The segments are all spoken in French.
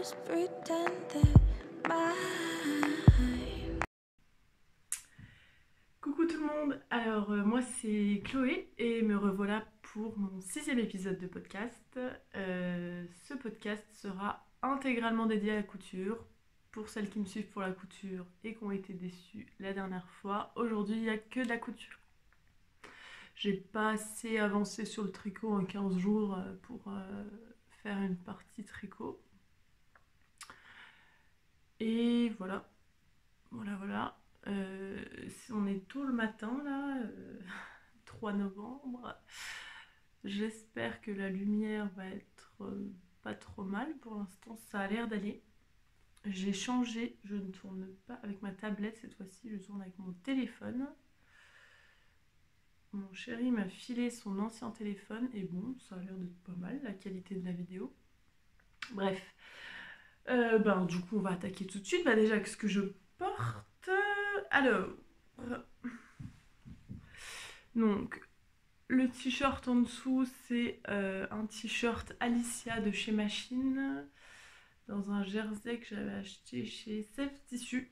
just pretend that mine. Coucou tout le monde, alors moi c'est Chloé et me revoilà pour mon 6e épisode de podcast. Ce podcast sera intégralement dédié à la couture. Pour celles qui me suivent pour la couture et qui ont été déçues la dernière fois, aujourd'hui il n'y a que de la couture. J'ai pas assez avancé sur le tricot en 15 jours pour faire une partie tricot. Et voilà. On est tôt le matin là, 3 novembre. J'espère que la lumière va être pas trop mal. Pour l'instant, ça a l'air d'aller. J'ai changé, je ne tourne pas avec ma tablette cette fois-ci, je tourne avec mon téléphone. Mon chéri m'a filé son ancien téléphone et bon, ça a l'air d'être pas mal la qualité de la vidéo. Bref, du coup on va attaquer tout de suite. Déjà, qu'est-ce que je porte? Alors, donc le t-shirt en dessous c'est un t-shirt Alicia de chez Machine dans un jersey que j'avais acheté chez Self Tissu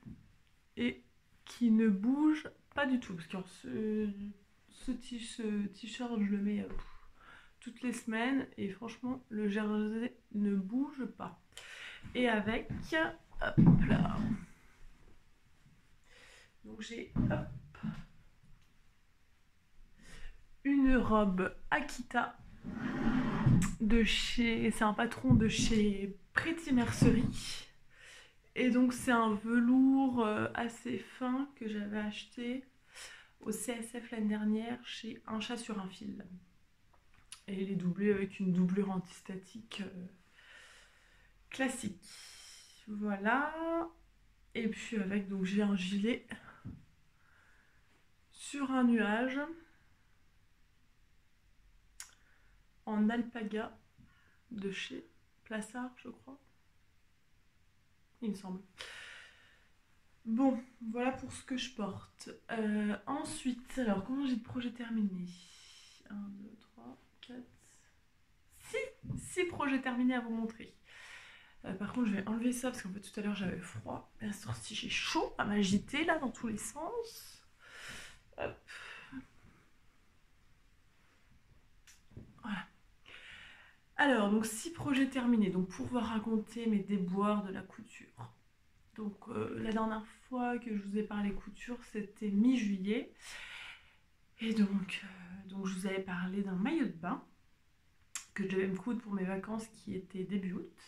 et qui ne bouge pas du tout parce que ce t-shirt je le mets toutes les semaines et franchement le jersey ne bouge pas. Et avec, hop là, donc j'ai une robe Akita de chez, c'est un patron de chez Pretty Mercerie et donc c'est un velours assez fin que j'avais acheté au CSF l'année dernière chez Un Chat sur un fil et il est doublé avec une doublure antistatique classique. Voilà, et puis avec, donc j'ai un gilet sur un nuage en alpaga de chez Plassard, je crois, il me semble. Bon, voilà pour ce que je porte. Ensuite, alors comment j'ai de projets terminés? 1, 2, 3, 4, 6 projets terminés à vous montrer. Par contre, je vais enlever ça parce qu'en fait tout à l'heure j'avais froid. Et à cette heure-ci j'ai chaud à m'agiter là dans tous les sens. Hop. Voilà. Alors, donc 6 projets terminés. Donc pour vous raconter mes déboires de la couture. Donc la dernière fois que je vous ai parlé couture, c'était mi-juillet. Et donc je vous avais parlé d'un maillot de bain que je devais me coudre pour mes vacances qui étaient début août.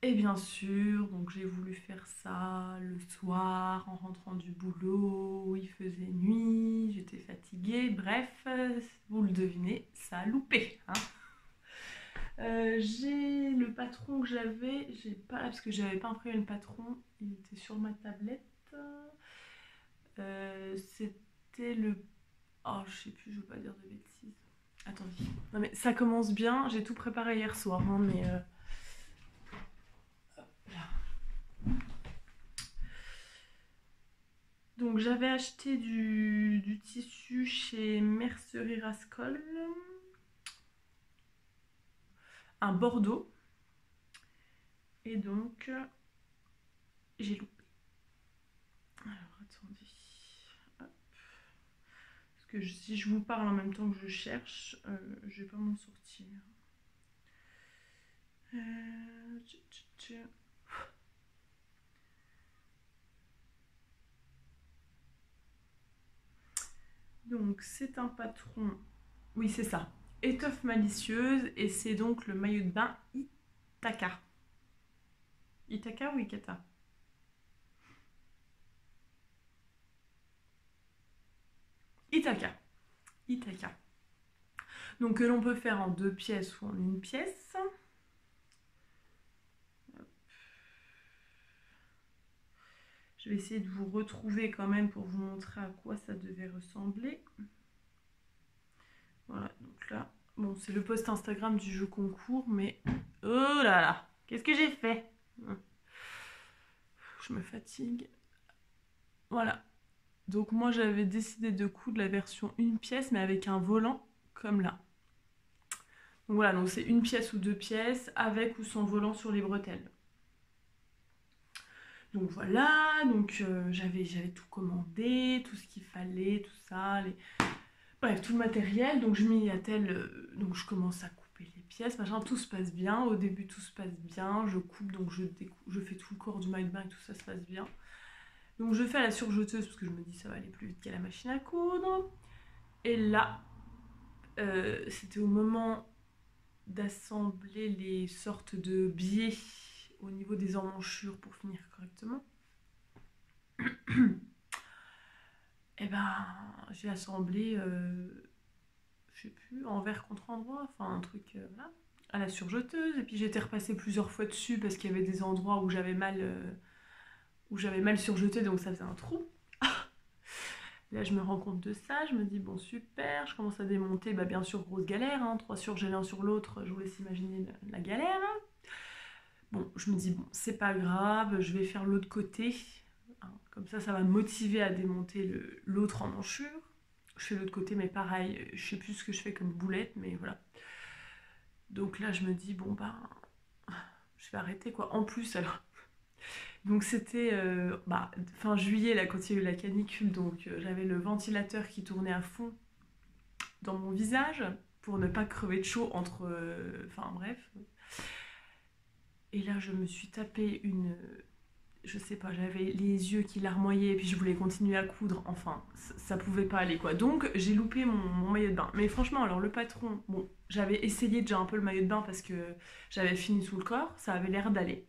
Et bien sûr, donc j'ai voulu faire ça le soir en rentrant du boulot, il faisait nuit, j'étais fatiguée, bref, vous le devinez, ça a loupé. Hein. J'ai le patron que j'avais, j'ai pas parce que j'avais pas imprimé le patron, il était sur ma tablette. C'était le... Oh, je sais plus, je veux pas dire de bêtises. Attendez. Non mais ça commence bien, j'ai tout préparé hier soir, hein, mais... Donc j'avais acheté du tissu chez Mercerie Rascol, un bordeaux, et donc j'ai loupé. Alors attendez, hop. Parce que si je vous parle en même temps que je cherche, je vais pas m'en sortir. Donc c'est un patron, oui c'est ça, étoffe malicieuse et c'est donc le maillot de bain Itaka. Itaka ou Ikata? Itaka. Itaka. Donc que l'on peut faire en 2 pièces ou en 1 pièce. Je vais essayer de vous retrouver quand même pour vous montrer à quoi ça devait ressembler. Voilà, donc là, bon, c'est le post Instagram du jeu concours, mais... Oh là là, qu'est-ce que j'ai fait? Je me fatigue. Voilà. Donc moi, j'avais décidé de coudre la version 1 pièce, mais avec un volant comme là. Donc voilà, donc c'est une pièce ou deux pièces, avec ou sans volant sur les bretelles. Donc voilà, donc j'avais tout commandé, tout ce qu'il fallait, tout ça, bref, tout le matériel. Donc je m'y attelle, donc je commence à couper les pièces, machin, tout se passe bien. Au début, tout se passe bien. Je coupe, donc je fais tout le corps du maillot de bain et tout ça se passe bien. Donc je fais à la surjeteuse parce que je me dis ça va aller plus vite qu'à la machine à coudre. Et là, c'était au moment d'assembler les sortes de biais au niveau des emmanchures pour finir correctement. Et ben, j'ai assemblé, je sais plus, envers contre endroit, enfin un truc là, à la surjeteuse. Et puis j'étais repassée plusieurs fois dessus parce qu'il y avait des endroits où j'avais mal surjeté, donc ça faisait un trou. Là, je me rends compte de ça, je me dis bon super, je commence à démonter, bah bien sûr grosse galère, hein, 3 surgés l'un sur l'autre, je vous laisse imaginer la galère. Bon, je me dis bon, c'est pas grave, je vais faire l'autre côté, hein, comme ça va me motiver à démonter l'autre emmanchure. Je fais l'autre côté, mais pareil, je sais plus ce que je fais comme boulette, mais voilà. Donc là, je me dis bon bah, je vais arrêter quoi. En plus, alors. Donc c'était fin juillet là quand il y a eu la canicule, donc j'avais le ventilateur qui tournait à fond dans mon visage pour ne pas crever de chaud entre... Enfin bref. Et là je me suis tapé une... Je sais pas, j'avais les yeux qui larmoyaient et puis je voulais continuer à coudre. Enfin, ça pouvait pas aller quoi. Donc j'ai loupé mon maillot de bain. Mais franchement, alors le patron... Bon, j'avais essayé déjà un peu le maillot de bain parce que j'avais fini sous le corps. Ça avait l'air d'aller.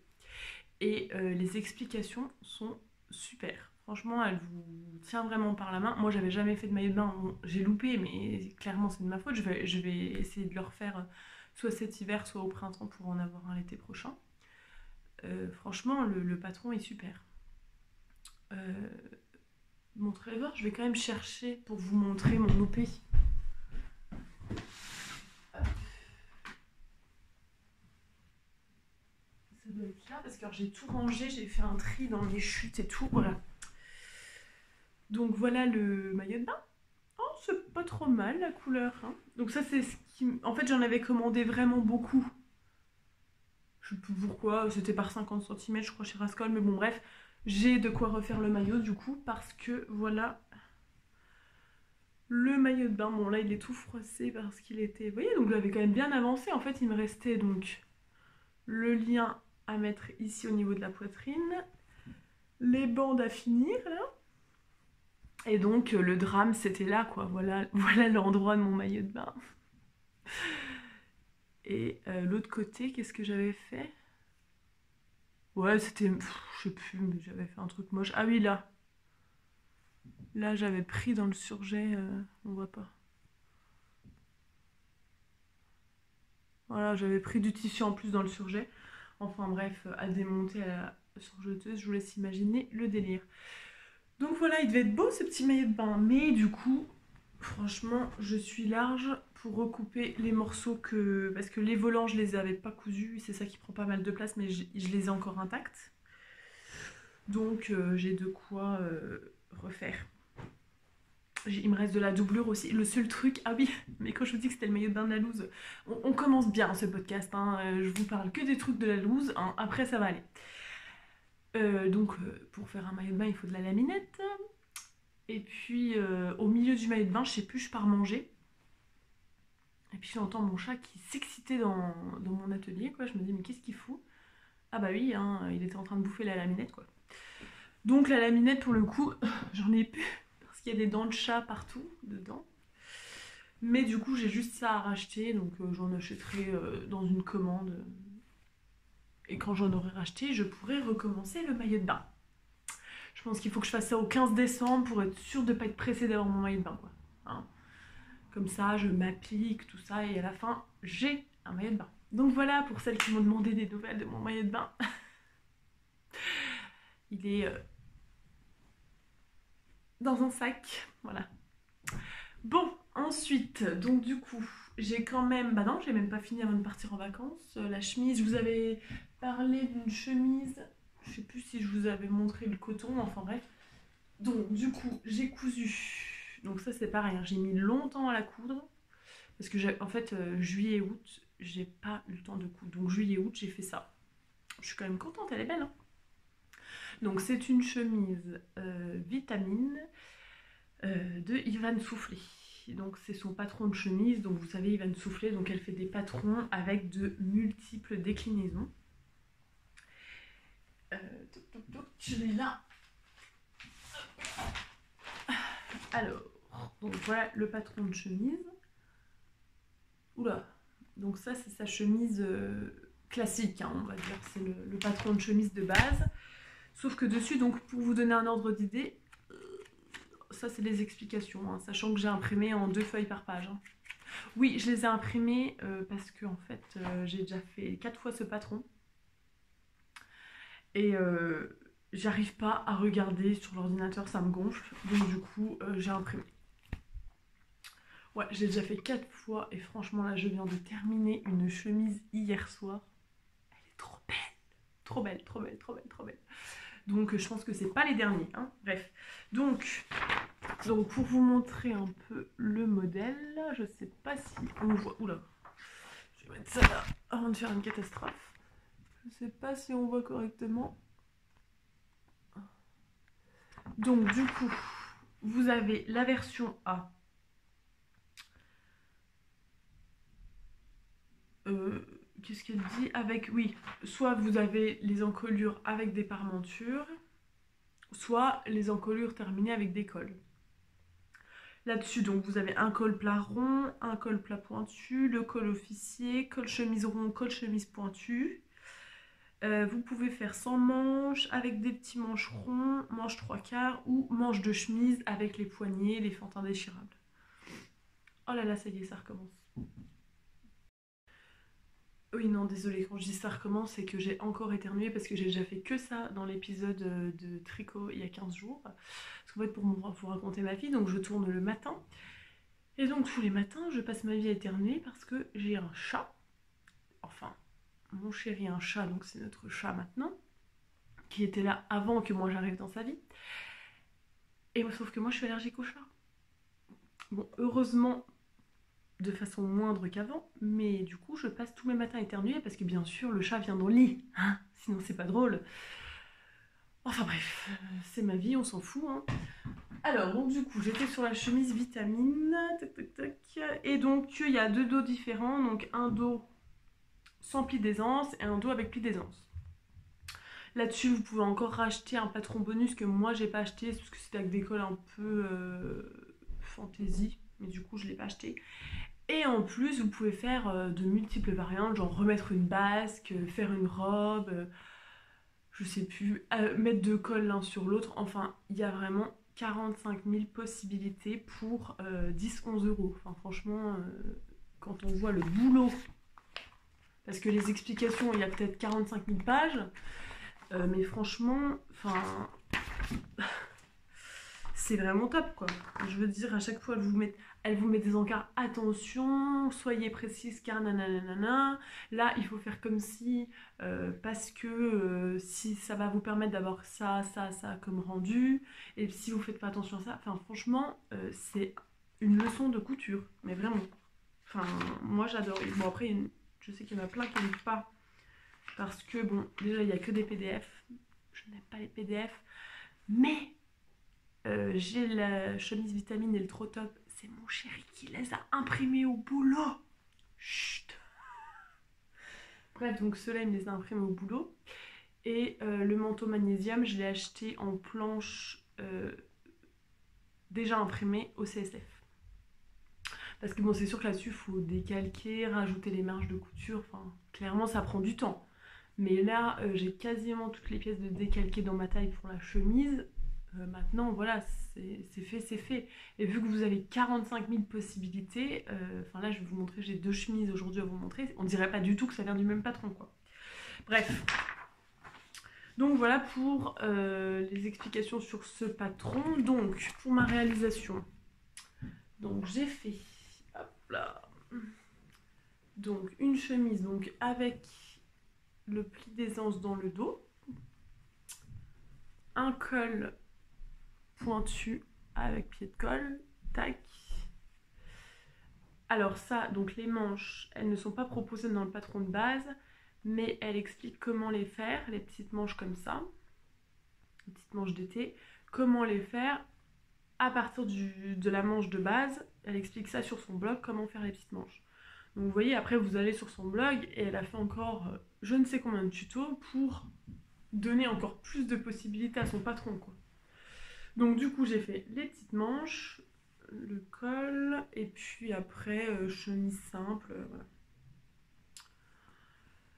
Et les explications sont super. Franchement, elle vous tient vraiment par la main. Moi, j'avais jamais fait de maillot de bain. Bon, j'ai loupé, mais clairement, c'est de ma faute. Je vais essayer de le refaire soit cet hiver, soit au printemps pour en avoir un l'été prochain. Franchement, le patron est super. Mon Trevor, je vais quand même chercher pour vous montrer mon OP. Ça doit être là parce que j'ai tout rangé, j'ai fait un tri dans mes chutes et tout. Voilà. Donc voilà le maillot de bain. Oh, c'est pas trop mal la couleur. Hein. Donc ça c'est ce qui... En fait j'en avais commandé vraiment beaucoup. Je sais plus pourquoi, c'était par 50 cm je crois chez Rascol, mais bon bref. J'ai de quoi refaire le maillot du coup parce que voilà le maillot de bain. Bon là il est tout froissé parce qu'il était... Vous voyez, donc j'avais quand même bien avancé. En fait il me restait donc le lien à mettre ici au niveau de la poitrine. Les bandes à finir là. Et donc le drame c'était là quoi, voilà l'endroit de mon maillot de bain. Et l'autre côté, qu'est-ce que j'avais fait? Ouais c'était, je sais plus, mais j'avais fait un truc moche. Ah oui là, là j'avais pris dans le surjet, on voit pas. Voilà, j'avais pris du tissu en plus dans le surjet. Enfin bref, à démonter à la surjeteuse, je vous laisse imaginer le délire. Donc voilà, il devait être beau ce petit maillot de bain, mais du coup, franchement, je suis large pour recouper les morceaux que... Parce que les volants, je les avais pas cousus, c'est ça qui prend pas mal de place, mais je les ai encore intacts. Donc j'ai de quoi refaire. Il me reste de la doublure aussi. Le seul truc, ah oui, mais quand je vous dis que c'était le maillot de bain de la loose, on commence bien ce podcast, hein, je vous parle que des trucs de la loose, hein, après ça va aller. Donc pour faire un maillot de bain, il faut de la laminette. Et puis au milieu du maillot de bain, je sais plus, je pars manger. Et puis j'entends mon chat qui s'excitait dans mon atelier, quoi. Je me dis mais qu'est-ce qu'il fout? Ah bah oui, hein, il était en train de bouffer la laminette, quoi. Donc la laminette, pour le coup, j'en ai plus parce qu'il y a des dents de chat partout dedans. Mais du coup, j'ai juste ça à racheter, donc j'en achèterai dans une commande. Et quand j'en aurai racheté, je pourrai recommencer le maillot de bain. Je pense qu'il faut que je fasse ça au 15 décembre pour être sûre de ne pas être pressée d'avoir mon maillot de bain, quoi. Hein. Comme ça, je m'applique, tout ça, et à la fin, j'ai un maillot de bain. Donc voilà, pour celles qui m'ont demandé des nouvelles de mon maillot de bain. Il est dans un sac, voilà. Bon, ensuite, donc du coup, j'ai quand même... Bah non, j'ai même pas fini avant de partir en vacances. La chemise, je vous avais parlé d'une chemise... Je sais plus si je vous avais montré le coton, enfin bref. Donc du coup, j'ai cousu. Donc ça c'est pareil, hein, j'ai mis longtemps à la coudre. Parce que en fait, juillet et août, j'ai pas eu le temps de coudre. Donc juillet-août, j'ai fait ça. Je suis quand même contente, elle est belle, hein. Donc c'est une chemise vitamine de Ivan Soufflé. Donc c'est son patron de chemise, donc vous savez Ivan Soufflé, donc elle fait des patrons avec de multiples déclinaisons. Je l'ai là. Alors, donc voilà le patron de chemise. Oula, donc ça c'est sa chemise classique, hein, on va dire, c'est le patron de chemise de base. Sauf que dessus, donc pour vous donner un ordre d'idée, ça c'est les explications, hein, sachant que j'ai imprimé en 2 feuilles par page. Hein. Oui, je les ai imprimées parce que en fait j'ai déjà fait 4 fois ce patron. Et j'arrive pas à regarder sur l'ordinateur, ça me gonfle. Donc du coup, j'ai imprimé. Ouais, j'ai déjà fait 4 fois et franchement là, je viens de terminer une chemise hier soir. Elle est trop belle. Trop belle, trop belle, trop belle, trop belle. Donc je pense que c'est pas les derniers, hein. Bref. Donc pour vous montrer un peu le modèle, je sais pas si on voit. Oula, je vais mettre ça là avant de faire une catastrophe. Je sais pas si on voit correctement. Donc du coup, vous avez la version A. Qu'est-ce qu'elle dit? Avec, oui, soit vous avez les encolures avec des parmentures, soit les encolures terminées avec des cols. Là-dessus, donc, vous avez un col plat rond, un col plat pointu, le col officier, col chemise rond, col chemise pointu. Vous pouvez faire sans manches, avec des petits manches ronds, manches 3/4 ou manches de chemise avec les poignets, les fentes indéchirables. Oh là là, ça y est, ça recommence. Oui, non, désolée, quand je dis ça recommence, c'est que j'ai encore éternué parce que j'ai déjà fait que ça dans l'épisode de tricot il y a 15 jours. Parce qu'en fait, pour vous raconter ma vie, donc je tourne le matin. Et donc tous les matins, je passe ma vie à éternuer parce que j'ai un chat. Enfin, mon chéri a un chat, donc c'est notre chat maintenant, qui était là avant que moi j'arrive dans sa vie. Et sauf que moi je suis allergique au chat. Bon, heureusement, de façon moindre qu'avant, mais du coup je passe tous mes matins à éternuer parce que bien sûr le chat vient dans le lit, hein, sinon c'est pas drôle. Enfin bref, c'est ma vie, on s'en fout. Hein. Alors donc du coup j'étais sur la chemise vitamine, tac tac tac, et donc il y a 2 dos différents, donc un dos sans pli d'aisance et un dos avec pli d'aisance. Là-dessus vous pouvez encore racheter un patron bonus que moi j'ai pas acheté parce que c'était avec des cols un peu fantaisie, mais du coup je l'ai pas acheté. Et en plus, vous pouvez faire de multiples variantes, genre remettre une basque, faire une robe, je sais plus, mettre 2 cols l'un sur l'autre. Enfin, il y a vraiment 45 000 possibilités pour 10-11 euros. Enfin, franchement, quand on voit le boulot, parce que les explications, il y a peut-être 45 000 pages, mais franchement, enfin... c'est vraiment top quoi. Je veux dire, à chaque fois elle vous met des encarts, attention, soyez précise car nanana. Là il faut faire comme si, parce que si ça va vous permettre d'avoir ça comme rendu, et si vous faites pas attention à ça, enfin franchement c'est une leçon de couture, mais vraiment. Enfin moi j'adore. Bon après je sais qu'il y en a plein qui n'aiment pas, parce que bon déjà il n'y a que des PDF, je n'aime pas les PDF, mais j'ai la chemise vitamine et le trop top, c'est mon chéri qui les a imprimés au boulot. Chut. Bref, donc ceux-là, il me les a imprimés au boulot. Et le manteau magnésium, je l'ai acheté en planche déjà imprimé au CSF. Parce que bon, c'est sûr que là-dessus, il faut décalquer, rajouter les marges de couture. Enfin, clairement, ça prend du temps. Mais là, j'ai quasiment toutes les pièces de décalqué dans ma taille pour la chemise. Maintenant, voilà, c'est fait, c'est fait. Et vu que vous avez 45 000 possibilités, enfin là, je vais vous montrer, j'ai 2 chemises aujourd'hui à vous montrer. On dirait pas du tout que ça vient du même patron, quoi. Bref. Donc voilà pour les explications sur ce patron. Donc, pour ma réalisation, donc j'ai fait, hop là, donc une chemise donc avec le pli d'aisance dans le dos, un col pointu avec pied de colle, tac, Alors ça, donc les manches, elles ne sont pas proposées dans le patron de base, mais elle explique comment les faire, les petites manches comme ça, les petites manches d'été, comment les faire à partir de la manche de base. Elle explique ça sur son blog, comment faire les petites manches. Donc vous voyez, après vous allez sur son blog et elle a fait encore je ne sais combien de tutos pour donner encore plus de possibilités à son patron, quoi. Donc du coup j'ai fait les petites manches, le col, et puis après chemise simple, voilà.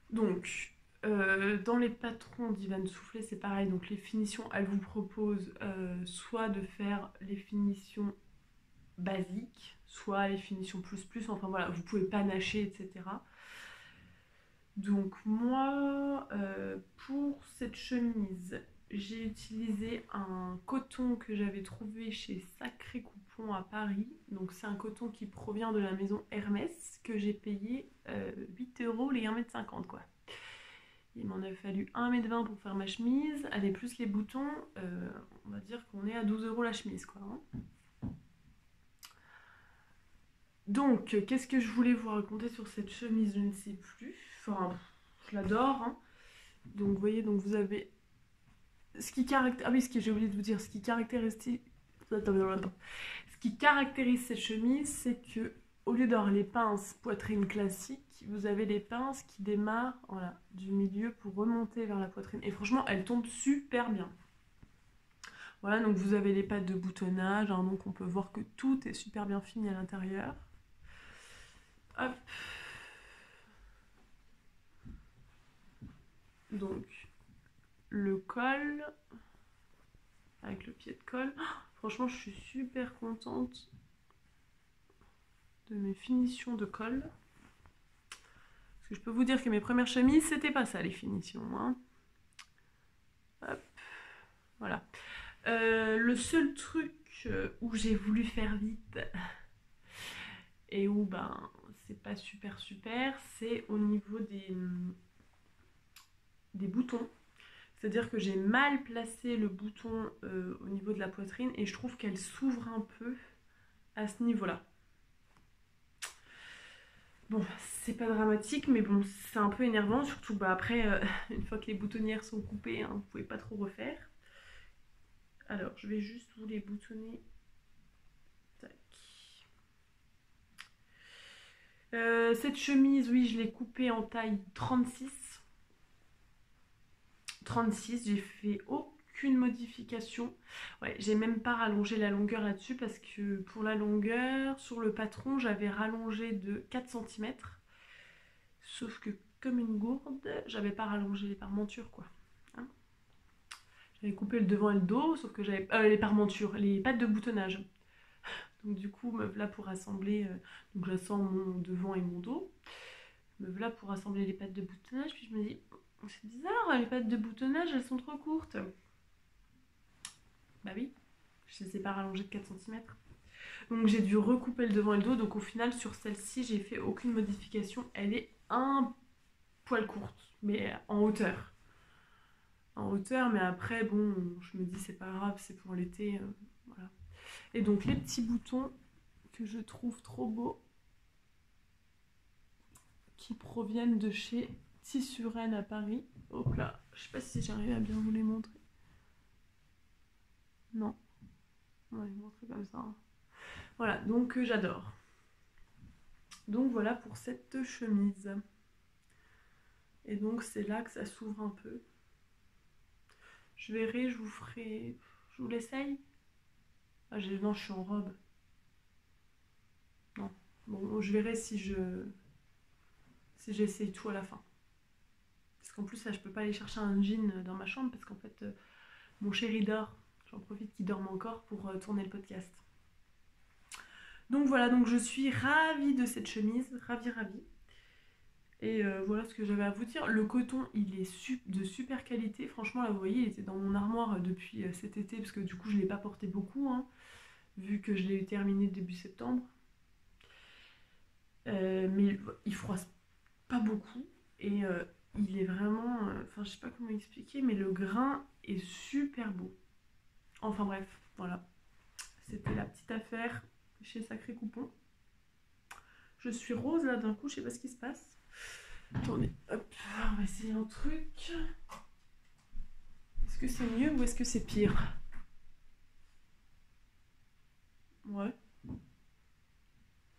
Donc dans les patrons d'Ivan Soufflé c'est pareil, donc les finitions elle vous propose soit de faire les finitions basiques, soit les finitions plus, enfin voilà, vous pouvez panacher, etc. Donc moi, pour cette chemise, j'ai utilisé un coton que j'avais trouvé chez Sacré Coupon à Paris. Donc c'est un coton qui provient de la maison Hermès, que j'ai payé 8 € les 1,50 m quoi. Il m'en a fallu 1,20 m pour faire ma chemise. Allez, plus les boutons, on va dire qu'on est à 12 € la chemise, quoi, hein. Donc, qu'est-ce que je voulais vous raconter sur cette chemise? Je ne sais plus. Enfin, je l'adore, hein. Donc, vous voyez, donc vous avez ce qui caractérise. Ah oui, ce que j'ai oublié de vous dire, ce qui caractérise. Ce qui caractérise cette chemise, c'est que au lieu d'avoir les pinces poitrine classique, vous avez les pinces qui démarrent, voilà, du milieu pour remonter vers la poitrine. Et franchement, elles tombent super bien. Voilà, donc vous avez les pattes de boutonnage, hein, donc on peut voir que tout est super bien fini à l'intérieur. Hop. Donc, le col, avec le pied de colle. Oh, franchement, je suis super contente de mes finitions de col. Parce que je peux vous dire que mes premières chemises, c'était pas ça les finitions, hein. Hop. Voilà. Le seul truc où j'ai voulu faire vite et où ben c'est pas super, c'est au niveau des boutons. C'est-à-dire que j'ai mal placé le bouton au niveau de la poitrine et je trouve qu'elle s'ouvre un peu à ce niveau-là. Bon, c'est pas dramatique, mais bon, c'est un peu énervant, surtout bah, après, une fois que les boutonnières sont coupées, hein, vous pouvez pas trop refaire. Alors, je vais juste vous les boutonner. Tac. Cette chemise, oui, je l'ai coupée en taille 36. 36, j'ai fait aucune modification. Ouais, j'ai même pas rallongé la longueur là-dessus parce que pour la longueur, sur le patron, j'avais rallongé de 4 cm. Sauf que comme une gourde, j'avais pas rallongé les parmentures, quoi. Hein, j'avais coupé le devant et le dos, sauf que j'avais... les parmentures, les pattes de boutonnage. Donc du coup, me voilà pour assembler... donc j'assemble mon devant et mon dos. Me voilà pour assembler les pattes de boutonnage, puis je me dis... C'est bizarre, les pattes de boutonnage, elles sont trop courtes. Bah oui, je les ai pas rallongées de 4 cm. Donc j'ai dû recouper le devant et le dos. Donc au final, sur celle-ci, j'ai fait aucune modification. Elle est un poil courte, mais en hauteur. En hauteur, mais après, bon, je me dis c'est pas grave, c'est pour l'été. Voilà. Et donc les petits boutons que je trouve trop beaux, qui proviennent de chez Tissuren à Paris. Hop là, je sais pas si j'arrive à bien vous les montrer. Non, on va les montrer comme ça. Voilà, donc j'adore. Donc voilà pour cette chemise. Et donc c'est là que ça s'ouvre un peu. Je verrai, je vous ferai... Je vous l'essaye. Ah, non, je suis en robe. Non. Bon, je verrai si j'essaye tout à la fin. Parce qu'en plus, là, je peux pas aller chercher un jean dans ma chambre parce qu'en fait, mon chéri dort. J'en profite qu'il dorme encore pour tourner le podcast. Donc voilà, donc je suis ravie de cette chemise. Ravie. Et voilà ce que j'avais à vous dire. Le coton, il est de super qualité. Franchement, là, vous voyez, il était dans mon armoire depuis cet été parce que du coup, je ne l'ai pas porté beaucoup, hein, vu que je l'ai terminé début septembre. Mais il froisse pas beaucoup et il est vraiment... Enfin, je sais pas comment expliquer, mais le grain est super beau. Enfin bref, voilà. C'était la petite affaire chez Sacré Coupon. Je suis rose là d'un coup, je sais pas ce qui se passe. Attendez, hop, on va essayer un truc. Est-ce que c'est mieux ou est-ce que c'est pire? Ouais,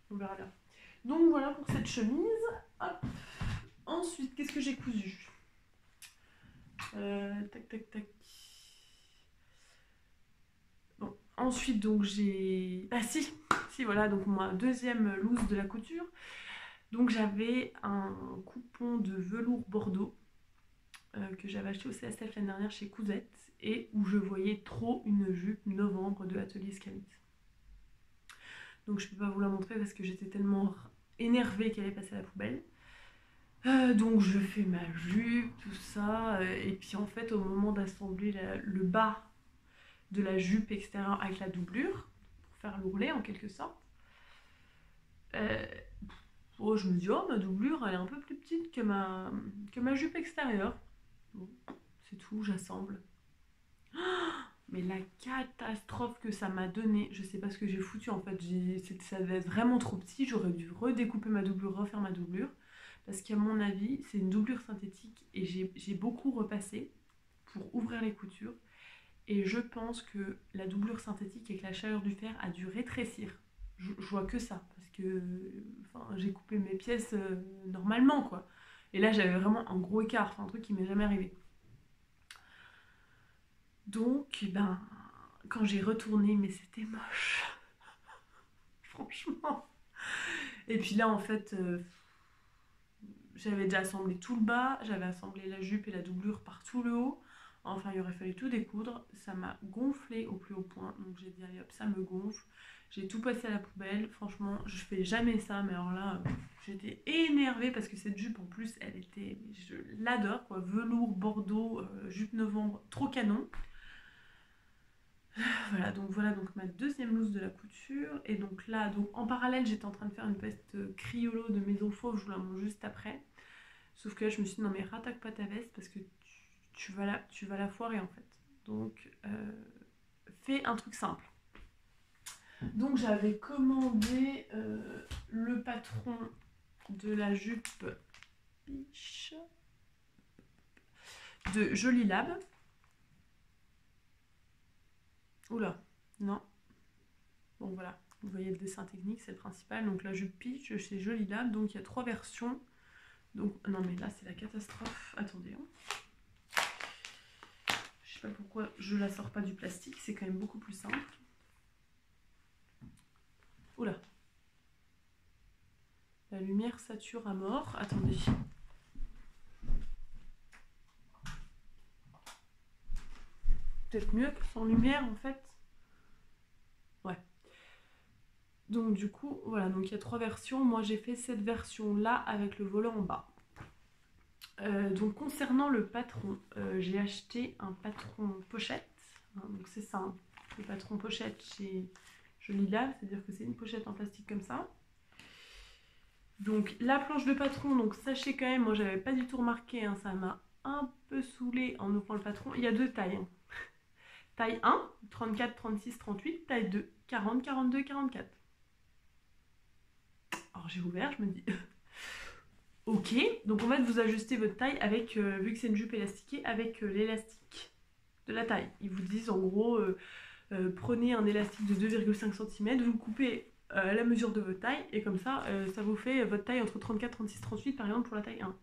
on verra bien. Donc voilà pour cette chemise. Hop. Ensuite, qu'est-ce que j'ai cousu? Tac, tac, tac. Bon, ensuite, donc j'ai... Ah si, voilà, donc ma deuxième loose de la couture. Donc j'avais un coupon de velours bordeaux que j'avais acheté au CSF l'année dernière chez Cousette et où je voyais trop une jupe novembre de Atelier Scamit. Donc je peux pas vous la montrer parce que j'étais tellement énervée qu'elle est passée à la poubelle. Donc je fais ma jupe, tout ça, et puis en fait au moment d'assembler le bas de la jupe, etc., avec la doublure, pour faire l'ourlet en quelque sorte, je me dis, oh ma doublure elle est un peu plus petite que ma jupe extérieure. Bon, c'est tout, j'assemble. Mais la catastrophe que ça m'a donné, je sais pas ce que j'ai foutu en fait, ça devait être vraiment trop petit, j'aurais dû redécouper ma doublure, refaire ma doublure. Parce qu'à mon avis, c'est une doublure synthétique et j'ai beaucoup repassé pour ouvrir les coutures. Et je pense que la doublure synthétique avec la chaleur du fer a dû rétrécir. Je vois que ça, parce que j'ai coupé mes pièces normalement, quoi. Et là, j'avais vraiment un gros écart, un truc qui m'est jamais arrivé. Donc, quand j'ai retourné, mais c'était moche. Franchement. Et puis là, en fait... j'avais déjà assemblé tout le bas, j'avais assemblé la jupe et la doublure par tout le haut. Enfin, il aurait fallu tout découdre. Ça m'a gonflé au plus haut point. Donc j'ai dit, allez hop, ça me gonfle. J'ai tout passé à la poubelle. Franchement, je fais jamais ça. Mais alors là, j'étais énervée parce que cette jupe, en plus, elle était... Je l'adore, quoi. Velours, bordeaux, jupe novembre, trop canon. Voilà donc ma deuxième loose de la couture. Et donc là, en parallèle, j'étais en train de faire une veste criollo de Maison Fauve, je vous la montre juste après. Sauf que là, je me suis dit, non mais rattaque pas ta veste parce que tu vas la foirer en fait. Donc, fais un truc simple. Donc j'avais commandé le patron de la jupe biche de Jolie Lab. Oula, non. Bon voilà, vous voyez le dessin technique, c'est le principal. Donc la jupe Peach chez Jolie Lab, donc il y a 3 versions. Donc, non mais là c'est la catastrophe. Attendez. Hein. Je sais pas pourquoi je la sors pas du plastique, c'est quand même beaucoup plus simple. Oula. La lumière sature à mort. Attendez. Peut-être mieux que sans lumière en fait. Ouais. Donc du coup, voilà, donc il y a 3 versions. Moi j'ai fait cette version là avec le volant en bas. Donc concernant le patron, j'ai acheté un patron pochette. Hein, donc c'est ça, hein, le patron pochette chez Jolie Lab, c'est-à-dire que c'est une pochette en plastique comme ça. Donc la planche de patron, donc sachez quand même, moi j'avais pas du tout remarqué, hein, ça m'a un peu saoulé en ouvrant le patron. Il y a 2 tailles. Hein. Taille 1, 34, 36, 38. Taille 2, 40, 42, 44. Alors j'ai ouvert, je me dis... ok, donc en fait vous ajustez votre taille avec, vu que c'est une jupe élastiquée, avec l'élastique de la taille. Ils vous disent en gros, prenez un élastique de 2,5 cm, vous le coupez à la mesure de votre taille, et comme ça, ça vous fait votre taille entre 34, 36, 38 par exemple pour la taille 1.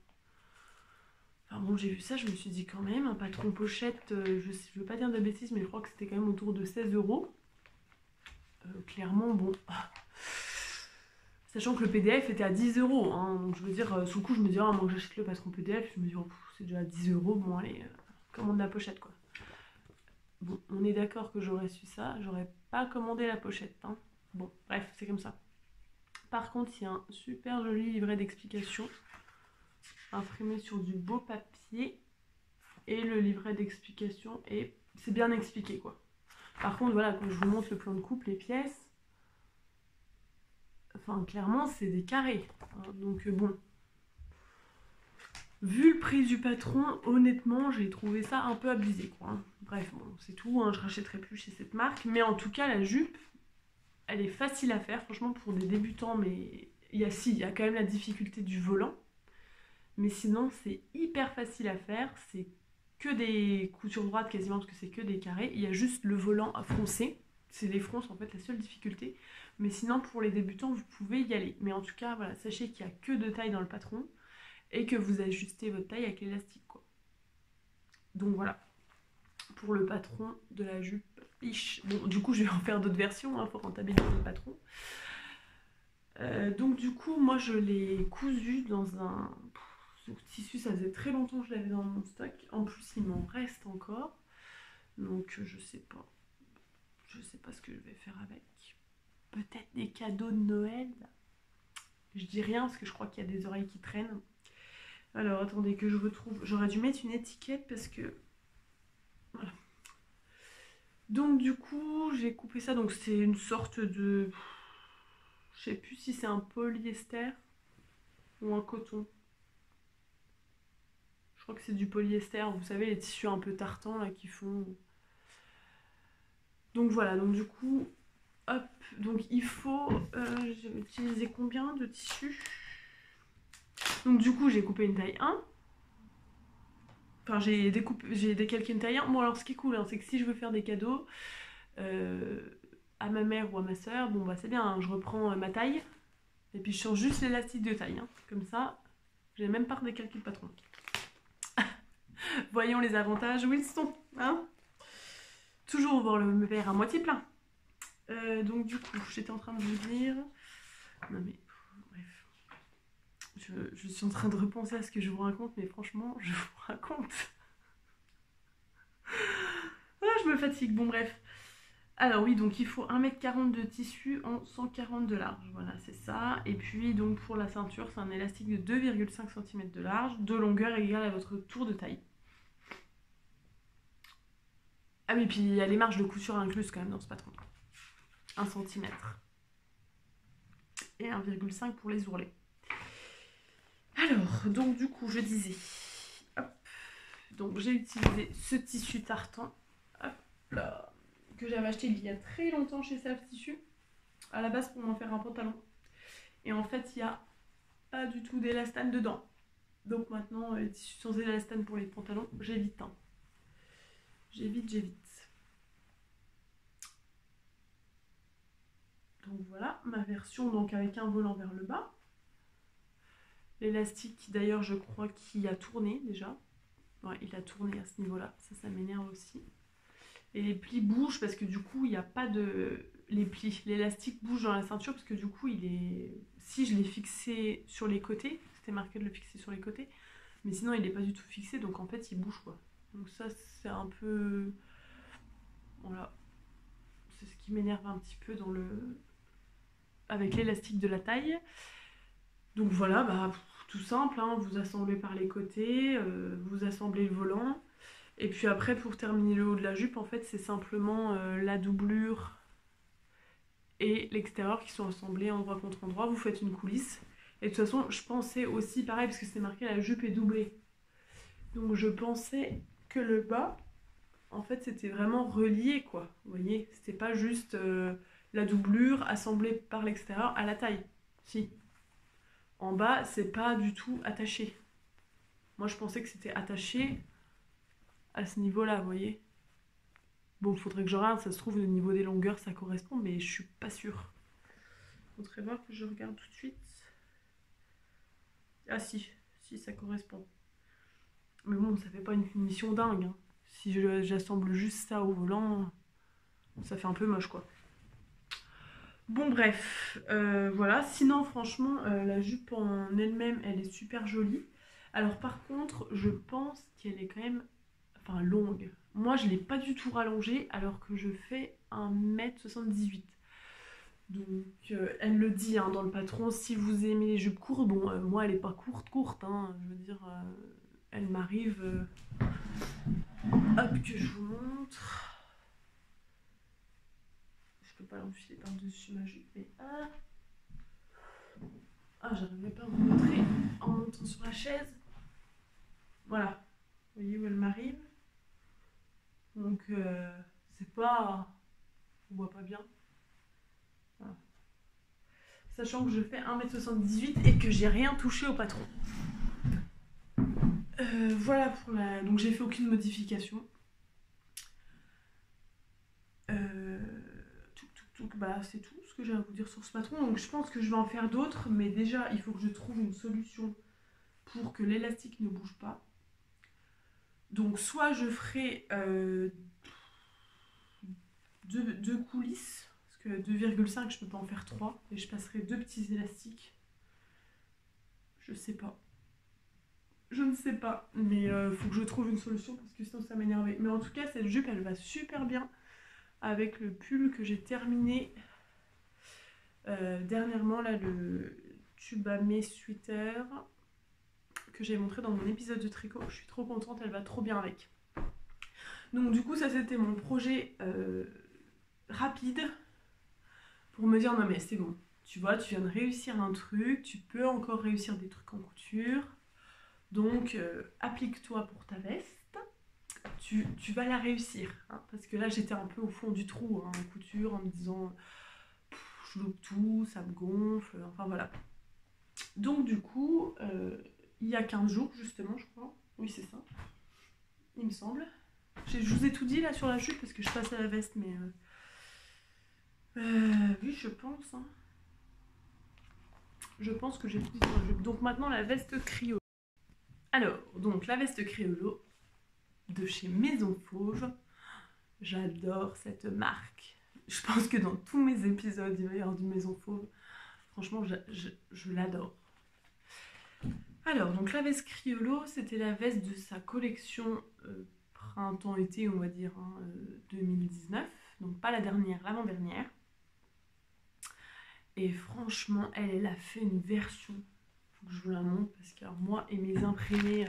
Enfin bon, j'ai vu ça, je me suis dit quand même, un patron pochette, je veux pas dire de bêtises, mais je crois que c'était quand même autour de 16 €. Clairement, bon... Sachant que le PDF était à 10 €, hein, donc je veux dire, sous le coup je me dis, ah, moi j'achète le patron PDF, je me dis, oh, c'est déjà à 10 €, bon allez, commande la pochette quoi. Bon, on est d'accord que j'aurais su ça, j'aurais pas commandé la pochette, hein. Bon, bref, c'est comme ça. Par contre, il y a un super joli livret d'explications, imprimé sur du beau papier, et le livret d'explications, et c'est bien expliqué quoi. Par contre, voilà, quand je vous montre le plan de coupe, les pièces, enfin, clairement, c'est des carrés. Donc, bon. Vu le prix du patron, honnêtement, j'ai trouvé ça un peu abusé, quoi. Bref, bon, c'est tout. Hein, je rachèterai plus chez cette marque. Mais en tout cas, la jupe, elle est facile à faire. Franchement, pour des débutants, mais il y a quand même la difficulté du volant. Mais sinon, c'est hyper facile à faire. C'est que des coutures droites quasiment, parce que c'est que des carrés. Il y a juste le volant à froncer. C'est les fronces, en fait, la seule difficulté. Mais sinon, pour les débutants, vous pouvez y aller. Mais en tout cas, voilà, sachez qu'il n'y a que 2 tailles dans le patron et que vous ajustez votre taille avec l'élastique, quoi. Donc voilà, pour le patron de la jupe ish. Bon, du coup, je vais en faire d'autres versions, hein, pour rentabiliser le patron. Donc du coup, moi, je l'ai cousu dans un... Ce tissu, ça faisait très longtemps que je l'avais dans mon stock. En plus, il m'en reste encore. Donc, je sais pas. Je sais pas ce que je vais faire avec. Peut-être des cadeaux de Noël. Je dis rien parce que je crois qu'il y a des oreilles qui traînent. Alors, attendez que je retrouve. J'aurais dû mettre une étiquette parce que... Voilà. Donc, du coup, j'ai coupé ça. Donc, c'est une sorte de... Je sais plus si c'est un polyester ou un coton. Je crois que c'est du polyester. Vous savez, les tissus un peu tartans là qui font... Donc voilà, donc du coup, hop, donc il faut, j'ai utilisé combien de tissus? Donc du coup, j'ai coupé une taille 1. Enfin, j'ai décalqué une taille 1. Bon, alors ce qui est cool, hein, c'est que si je veux faire des cadeaux à ma mère ou à ma soeur, bon bah c'est bien, hein, je reprends ma taille et puis je change juste l'élastique de taille. Hein. Comme ça, j'ai même pas décalqué le patron. Voyons les avantages où ils sont, hein. Toujours voir le verre à moitié plein. Donc du coup, j'étais en train de vous dire... Non mais, bref. Je suis en train de repenser à ce que je vous raconte, mais franchement, je vous raconte... Ah, je me fatigue, bon bref. Alors oui, donc il faut 1,40 m de tissu en 140 de large, voilà, c'est ça. Et puis donc pour la ceinture, c'est un élastique de 2,5 cm de large, de longueur égale à votre tour de taille. Ah oui, puis il y a les marges de couture incluses quand même dans ce patron. 1 cm. Et 1,5 pour les ourlets. Alors, donc du coup, je disais... Hop. Donc j'ai utilisé ce tissu tartan. Hop là. Que j'avais acheté il y a très longtemps chez Save Tissu. À la base pour m'en faire un pantalon. Et en fait, il n'y a pas du tout d'élastane dedans. Donc maintenant, les tissus sans élastane pour les pantalons, j'évite. Hein. J'évite. Donc voilà, ma version donc avec un volant vers le bas. L'élastique, d'ailleurs, je crois qu'il a tourné déjà. Ouais, il a tourné à ce niveau-là. Ça m'énerve aussi. Et les plis bougent parce que du coup, il n'y a pas de... Les plis, l'élastique bouge dans la ceinture parce que du coup, il est... Si je l'ai fixé sur les côtés, c'était marqué de le fixer sur les côtés, mais sinon, il n'est pas du tout fixé, donc en fait, il bouge, quoi. Donc ça, c'est un peu... Voilà. C'est ce qui m'énerve un petit peu dans le... avec l'élastique de la taille. Donc voilà, bah, tout simple, hein, vous assemblez par les côtés, vous assemblez le volant. Et puis après, pour terminer le haut de la jupe, en fait, c'est simplement la doublure et l'extérieur qui sont assemblés endroit contre endroit. Vous faites une coulisse. Et de toute façon, je pensais aussi, pareil, parce que c'est marqué la jupe est doublée. Donc je pensais que le bas, en fait, c'était vraiment relié, quoi. Vous voyez, c'était pas juste la doublure assemblée par l'extérieur à la taille. Si. En bas, c'est pas du tout attaché. Moi, je pensais que c'était attaché à ce niveau-là, vous voyez. Bon, il faudrait que je regarde, ça se trouve, au niveau des longueurs, ça correspond, mais je suis pas sûre. Faudrait voir que je regarde tout de suite. Ah si, ça correspond. Mais bon, ça fait pas une finition dingue. Hein. Si j'assemble juste ça au volant, ça fait un peu moche, quoi. Bon, bref, voilà. Sinon, franchement, la jupe en elle-même, elle est super jolie. Alors, par contre, je pense qu'elle est quand même... Enfin, longue. Moi, je ne l'ai pas du tout rallongée, alors que je fais 1,78 m. Donc, elle le dit hein, dans le patron, si vous aimez les jupes courtes, bon, moi, elle n'est pas courte, hein, je veux dire, elle m'arrive... Hop, que je vous montre. Je peux pas l'enfiler par-dessus ma jupe, mais... Ah, j'arrivais pas à vous montrer en montant sur la chaise. Voilà. Vous voyez où elle m'arrive. Donc, c'est pas... On voit pas bien. Voilà. sachant que je fais 1m78 et que j'ai rien touché au patron. Voilà pour la... Donc j'ai fait aucune modification. Bah, c'est tout ce que j'ai à vous dire sur ce patron. Donc je pense que je vais en faire d'autres, mais déjà il faut que je trouve une solution pour que l'élastique ne bouge pas. Donc soit je ferai deux coulisses, parce que 2,5 je peux pas en faire 3, et je passerai 2 petits élastiques. Je sais pas. Je ne sais pas, mais faut que je trouve une solution parce que sinon ça m'énervait. Mais en tout cas cette jupe elle va super bien avec le pull que j'ai terminé dernièrement, là, le Tubame Sweater que j'ai montré dans mon épisode de tricot. Je suis trop contente, elle va trop bien avec. Donc du coup ça c'était mon projet rapide pour me dire non mais c'est bon, tu vois, tu viens de réussir un truc, tu peux encore réussir des trucs en couture, donc applique-toi pour ta veste, tu vas la réussir, hein, parce que là j'étais un peu au fond du trou hein, en couture en me disant je loupe tout, ça me gonfle, enfin voilà. Donc du coup il y a 15 jours justement je crois, oui c'est ça, il me semble. Je vous ai tout dit là sur la jupe parce que je passe à la veste, mais oui, je pense. Hein. Je pense que j'ai tout dit sur la jupe. Donc maintenant la veste Criollo. Alors, donc la veste Criollo de chez Maison Fauve. J'adore cette marque. Je pense que dans tous mes épisodes, il va y avoir du Maison Fauve. Franchement, je l'adore. Alors, donc la veste Criollo, c'était la veste de sa collection printemps-été, on va dire, hein, 2019. Donc pas la dernière, l'avant-dernière. Et franchement, elle a fait une version. Faut que je vous la montre parce que alors, moi et mes imprimés,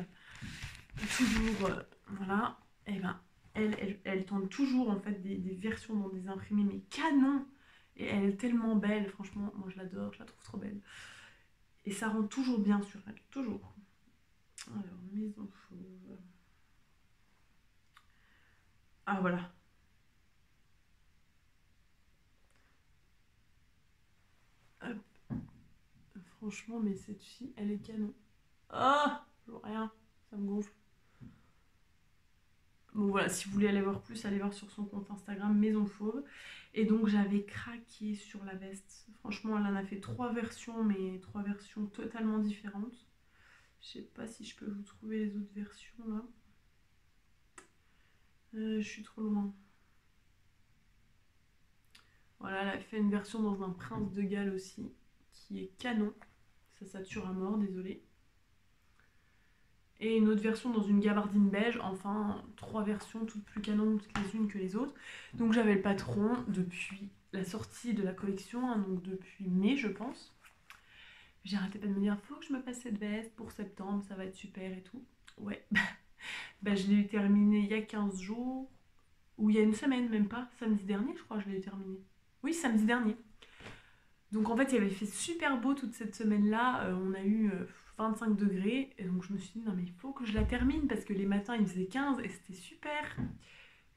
toujours, voilà. Et ben, elle tente toujours en fait des versions dans des imprimés, mais canon. Et elle est tellement belle, franchement, moi je l'adore, je la trouve trop belle. Et ça rend toujours bien sur elle, toujours. Alors, Maison Fauve. Ah voilà. Hop. Franchement, mais cette fille, elle est canon. Ah, je vois rien, ça me gonfle. Bon voilà, si vous voulez aller voir plus, allez voir sur son compte Instagram Maison Fauve. Et donc j'avais craqué sur la veste. Franchement, elle en a fait 3 versions, mais 3 versions totalement différentes. Je sais pas si je peux vous trouver les autres versions là. Je suis trop loin. Voilà, elle a fait une version dans un Prince de Galles aussi, qui est canon. Ça sature à mort, désolé. Et une autre version dans une gabardine beige, enfin 3 versions toutes plus canonnes les unes que les autres. Donc j'avais le patron depuis la sortie de la collection, hein, donc depuis mai je pense. J'ai arrêté pas de me dire faut que je me passe cette veste pour septembre, ça va être super et tout. Ouais, bah, je l'ai eu terminée il y a 15 jours, ou il y a une semaine même pas, samedi dernier je crois je l'ai eu terminée. Oui, samedi dernier. Donc en fait il avait fait super beau toute cette semaine là, on a eu 25 degrés, et donc je me suis dit non mais il faut que je la termine parce que les matins il faisait 15 et c'était super.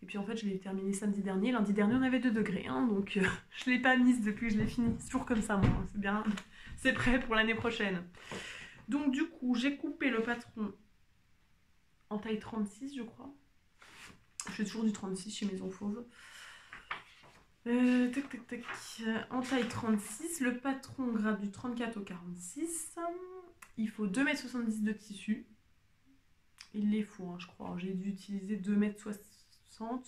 Et puis en fait je l'ai terminé samedi dernier, lundi dernier on avait 2 degrés, hein, donc je l'ai pas mise depuis que je l'ai fini, c'est toujours comme ça moi, hein, c'est bien, c'est prêt pour l'année prochaine. Donc du coup j'ai coupé le patron en taille 36 je crois, je fais toujours du 36 chez Maison Fauve. En taille 36, le patron grade du 34 au 46. Il faut 2,70 m de tissu. Il les faut, hein, je crois. J'ai dû utiliser 2,60 m,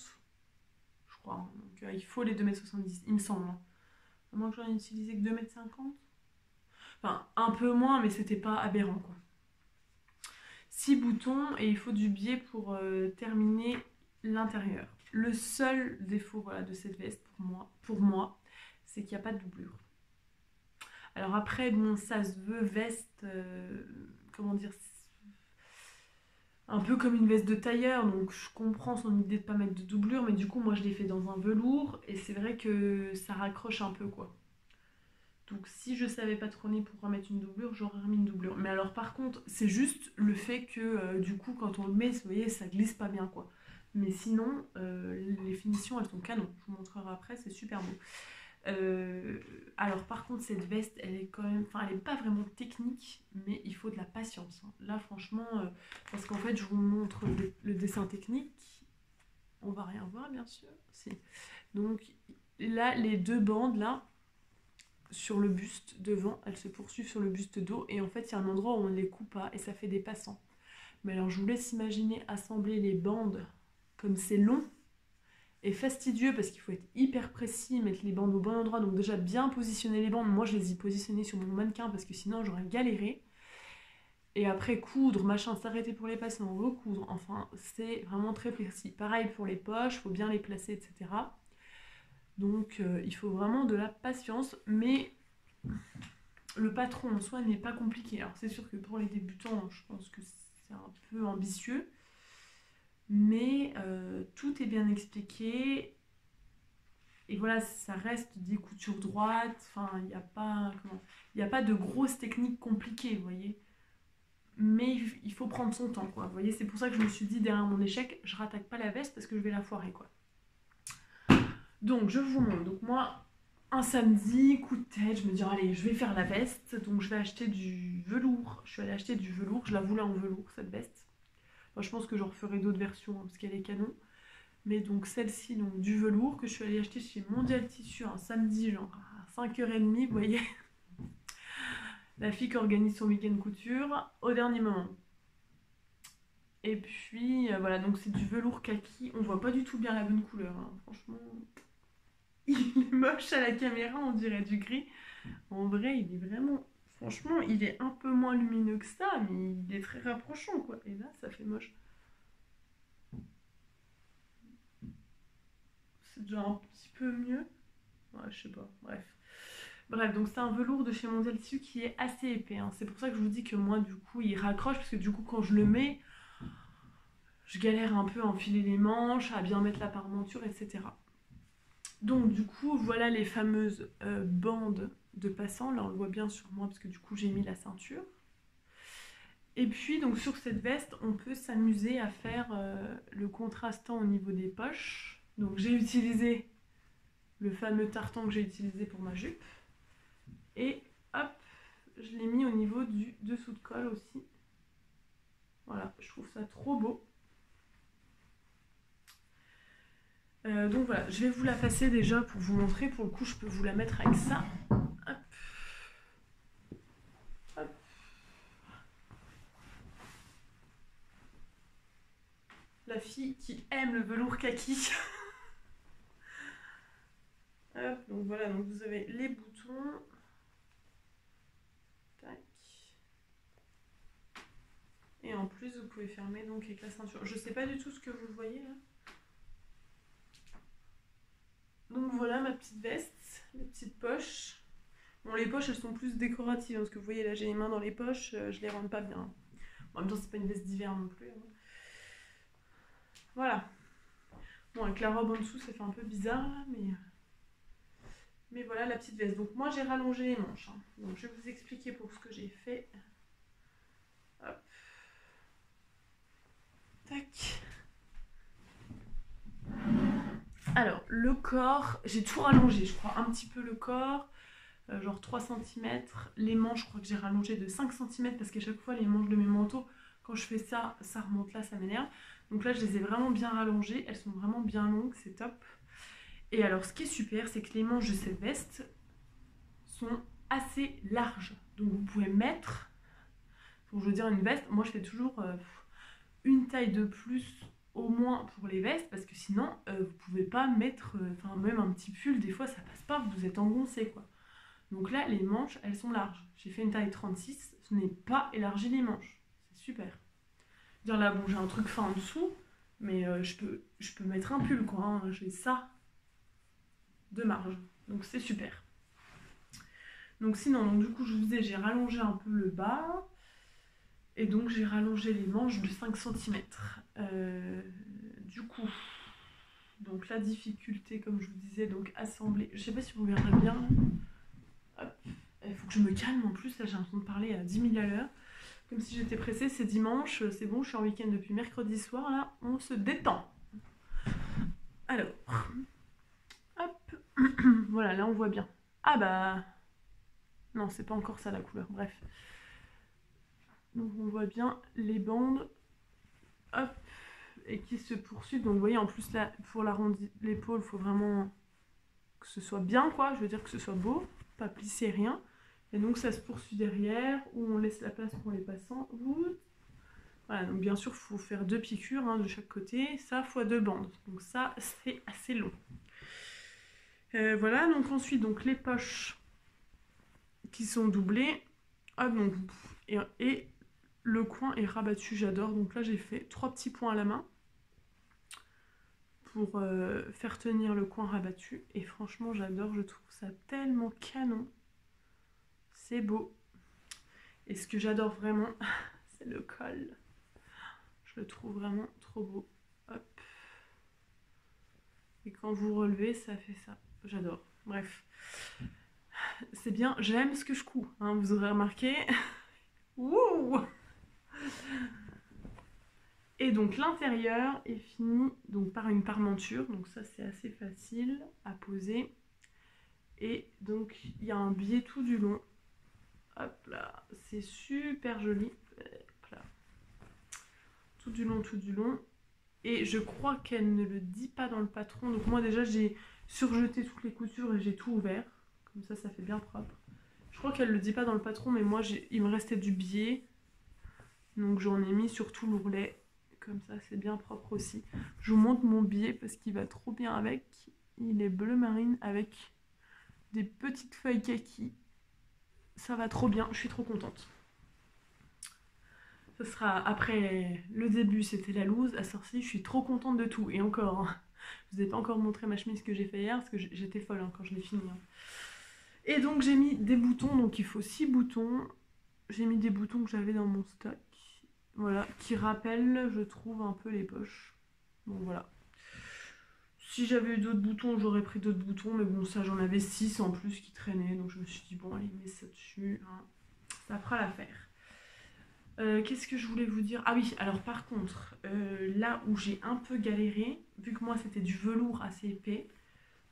je crois. Donc il faut les 2,70 m, il me semble. Hein. À moins que j'en ai utilisé que 2,50 m. Enfin, un peu moins, mais c'était pas aberrant, quoi. 6 boutons et il faut du biais pour terminer l'intérieur. Le seul défaut voilà, de cette veste pour moi c'est qu'il n'y a pas de doublure. Alors après, bon, ça se veut veste, comment dire, un peu comme une veste de tailleur, donc je comprends son idée de ne pas mettre de doublure, mais du coup moi je l'ai fait dans un velours et c'est vrai que ça raccroche un peu quoi. Donc si je savais patronner pour remettre une doublure, j'aurais remis une doublure. Mais alors par contre, c'est juste le fait que du coup quand on le met, vous voyez, ça glisse pas bien quoi. Mais sinon, les finitions elles sont canon. Je vous montrerai après, c'est super beau. Alors par contre cette veste elle est quand même, enfin elle est pas vraiment technique mais il faut de la patience, hein. Là franchement, parce qu'en fait je vous montre le dessin technique, on va rien voir bien sûr, si. Donc là les deux bandes là sur le buste devant, elles se poursuivent sur le buste dos et en fait il y a un endroit où on ne les coupe pas et ça fait des passants. Mais alors je vous laisse imaginer assembler les bandes comme c'est long et fastidieux parce qu'il faut être hyper précis, mettre les bandes au bon endroit, donc déjà bien positionner les bandes. Moi je les ai positionnées sur mon mannequin parce que sinon j'aurais galéré. Et après coudre, machin, s'arrêter pour les passants, recoudre, enfin c'est vraiment très précis. Pareil pour les poches, il faut bien les placer, etc. Donc il faut vraiment de la patience, mais le patron en soi n'est pas compliqué. Alors c'est sûr que pour les débutants, je pense que c'est un peu ambitieux, mais tout est bien expliqué. Et voilà, ça reste des coutures droites, enfin il n'y a pas, il y a pas de grosses techniques compliquées, vous voyez. Mais il faut prendre son temps, quoi. Vous voyez, c'est pour ça que je me suis dit derrière mon échec, je rattaque pas la veste parce que je vais la foirer, quoi. Donc je vous montre. Donc moi, un samedi, coup de tête, je me dis allez, je vais faire la veste. Donc je vais acheter du velours. Je suis allée acheter du velours. Je la voulais en velours cette veste. Enfin, je pense que j'en referai d'autres versions hein, parce qu'elle est canon. Mais donc celle-ci, donc du velours que je suis allée acheter chez Mondial Tissu un samedi, genre à 5h30, vous voyez. La fille qui organise son week-end couture au dernier moment. Et puis voilà, donc c'est du velours kaki. On voit pas du tout bien la bonne couleur, hein. Franchement. Il est moche à la caméra, on dirait du gris. En vrai, il est vraiment... Franchement, il est un peu moins lumineux que ça, mais il est très rapprochant, quoi. Et là, ça fait moche. C'est déjà un petit peu mieux. Ouais, je sais pas, bref. Bref, donc c'est un velours de chez Mondial Tissu qui est assez épais, hein. C'est pour ça que je vous dis que moi, du coup, il raccroche, parce que du coup, quand je le mets, je galère un peu à enfiler les manches, à bien mettre la parmenture, etc. Donc du coup, voilà les fameuses bandes de passants. Là, on le voit bien sur moi parce que du coup, j'ai mis la ceinture. Et puis, donc sur cette veste, on peut s'amuser à faire le contrastant au niveau des poches. Donc j'ai utilisé le fameux tartan que j'ai utilisé pour ma jupe. Et hop, je l'ai mis au niveau du dessous de col aussi. Voilà, je trouve ça trop beau. Donc voilà, je vais vous la passer déjà pour vous montrer. Pour le coup, je peux vous la mettre avec ça. Hop. Hop. La fille qui aime le velours kaki. Hop, donc voilà, donc vous avez les boutons. Tac. Et en plus, vous pouvez fermer donc avec la ceinture. Je sais pas du tout ce que vous voyez là. Donc voilà ma petite veste, les petites poches. Bon, les poches elles sont plus décoratives, hein, parce que vous voyez là j'ai les mains dans les poches, je les rentre pas bien. En même temps c'est pas une veste d'hiver non plus, hein. Voilà. Bon, avec la robe en dessous ça fait un peu bizarre là, mais voilà la petite veste. Donc moi j'ai rallongé les manches, hein. Donc je vais vous expliquer pour ce que j'ai fait. Hop. Tac. Alors, le corps, j'ai tout rallongé, je crois, un petit peu le corps, genre 3 cm. Les manches, je crois que j'ai rallongé de 5 cm parce qu'à chaque fois, les manches de mes manteaux, quand je fais ça, ça remonte là, ça m'énerve. Donc là, je les ai vraiment bien rallongées, elles sont vraiment bien longues, c'est top. Et alors, ce qui est super, c'est que les manches de cette veste sont assez larges. Donc vous pouvez mettre, pour je veux dire une veste, moi je fais toujours une taille de plus au moins pour les vestes parce que sinon vous pouvez pas mettre enfin même un petit pull des fois ça passe pas, vous êtes engoncé quoi. Donc là les manches elles sont larges, j'ai fait une taille 36, je n'ai pas élargi les manches, c'est super. Dire là bon j'ai un truc fin en dessous mais je peux mettre un pull quoi, hein. J'ai ça de marge donc c'est super. Donc sinon donc, du coup je vous disais j'ai rallongé un peu le bas. Et donc j'ai rallongé les manches de 5 cm. Du coup, donc la difficulté, comme je vous disais, donc assembler. Je sais pas si vous verrez bien. Hop. Il faut que je me calme en plus, là j'ai l'impression de parler à 10 000 à l'heure. Comme si j'étais pressée, c'est dimanche, c'est bon, je suis en week-end depuis mercredi soir, là on se détend. Alors, hop. Voilà, là on voit bien. Ah bah... Non, c'est pas encore ça la couleur, bref. Donc on voit bien les bandes, hop, et qui se poursuivent. Donc vous voyez, en plus là, pour l'arrondi l'épaule, il faut vraiment que ce soit bien, quoi. Je veux dire que ce soit beau, pas plisser rien. Et donc ça se poursuit derrière, où on laisse la place pour les passants. Voilà, donc bien sûr, il faut faire 2 piqûres hein, de chaque côté, ça fois 2 bandes. Donc ça, c'est assez long. Voilà, donc ensuite, donc les poches qui sont doublées. Hop, donc, et le coin est rabattu, j'adore. Donc là, j'ai fait 3 petits points à la main pour faire tenir le coin rabattu. Et franchement, j'adore, je trouve ça tellement canon. C'est beau. Et ce que j'adore vraiment, c'est le col. Je le trouve vraiment trop beau. Hop. Et quand vous relevez, ça fait ça. J'adore. Bref. C'est bien, j'aime ce que je couds. Hein, vous aurez remarqué. Wouh! Et donc l'intérieur est fini donc, par une parmenture. Donc ça, c'est assez facile à poser. Et donc, il y a un biais tout du long. Hop là. C'est super joli. Hop là. Tout du long, tout du long. Et je crois qu'elle ne le dit pas dans le patron. Donc moi déjà j'ai surjeté toutes les coutures et j'ai tout ouvert. Comme ça fait bien propre. Je crois qu'elle ne le dit pas dans le patron, mais moi il me restait du biais. Donc j'en ai mis sur tout l'ourlet. Comme ça c'est bien propre aussi. Je vous montre mon biais parce qu'il va trop bien avec. Il est bleu marine avec des petites feuilles kaki. Ça va trop bien, je suis trop contente. Ce sera après le début, c'était la loose. À sortie, je suis trop contente de tout. Et encore, hein, je vous ai pas encore montré ma chemise que j'ai fait hier parce que j'étais folle hein, quand je l'ai fini. Hein. Et donc j'ai mis des boutons, donc il faut 6 boutons. J'ai mis des boutons que j'avais dans mon stock. Voilà, qui rappellent, je trouve, un peu les poches. Donc voilà. Si j'avais eu d'autres boutons, j'aurais pris d'autres boutons. Mais bon, ça, j'en avais 6 en plus qui traînaient. Donc je me suis dit, bon, allez, mets ça dessus. Hein. Ça fera l'affaire. Qu'est-ce que je voulais vous dire? Ah oui, alors par contre, là où j'ai un peu galéré, vu que moi c'était du velours assez épais,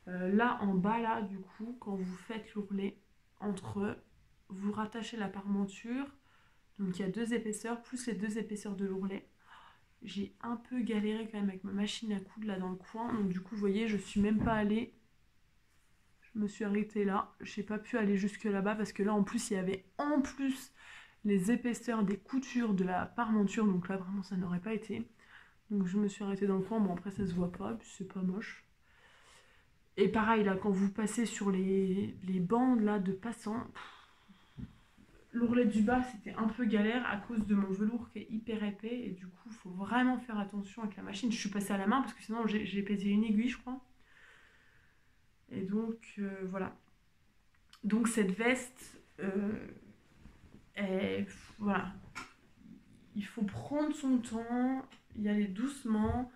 là en bas, là, du coup, quand vous faites l'ourlet, entre eux, vous rattachez la parmenture, donc il y a 2 épaisseurs, plus les 2 épaisseurs de l'ourlet. J'ai un peu galéré quand même avec ma machine à coudre là dans le coin, donc du coup, vous voyez, je suis même pas allée, je me suis arrêtée là, j'ai pas pu aller jusque là-bas parce que là en plus, il y avait en plus les épaisseurs des coutures de la parmenture, donc là vraiment ça n'aurait pas été. Donc je me suis arrêtée dans le coin, bon après ça se voit pas, puis c'est pas moche. Et pareil là, quand vous passez sur les bandes là de passants, l'ourlet du bas c'était un peu galère à cause de mon velours qui est hyper épais, et du coup il faut vraiment faire attention avec la machine. Je suis passée à la main parce que sinon j'ai pété une aiguille je crois. Et donc voilà. Donc cette veste... Et voilà, il faut prendre son temps, y aller doucement.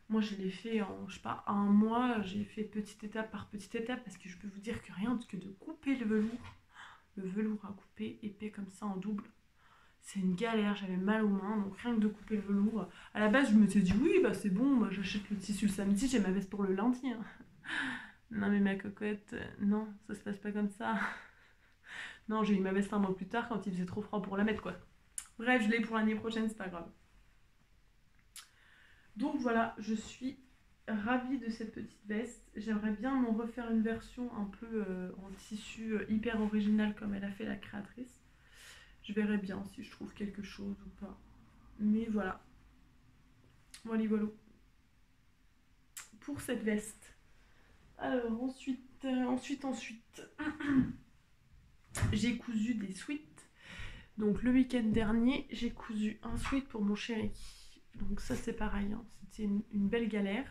Moi, je l'ai fait en, je sais pas, un mois. J'ai fait petite étape par petite étape parce que je peux vous dire que rien que de couper le velours à couper épais comme ça en double, c'est une galère. J'avais mal aux mains, donc rien que de couper le velours. À la base, je me suis dit oui, bah c'est bon, bah, j'achète le tissu le samedi, j'ai ma veste pour le lundi. Hein. Non mais ma cocotte, non, ça se passe pas comme ça. Non, j'ai eu ma veste un mois plus tard quand il faisait trop froid pour la mettre, quoi. Bref, je l'ai pour l'année prochaine, c'est pas grave. Donc voilà, je suis ravie de cette petite veste. J'aimerais bien m'en refaire une version un peu en tissu hyper original comme elle a fait la créatrice. Je verrai bien si je trouve quelque chose ou pas. Mais voilà. Voilà, voilà. Pour cette veste. Alors, ensuite. J'ai cousu des sweats. Donc le week-end dernier, j'ai cousu un sweat pour mon chéri. Donc ça c'est pareil, hein. C'était une belle galère.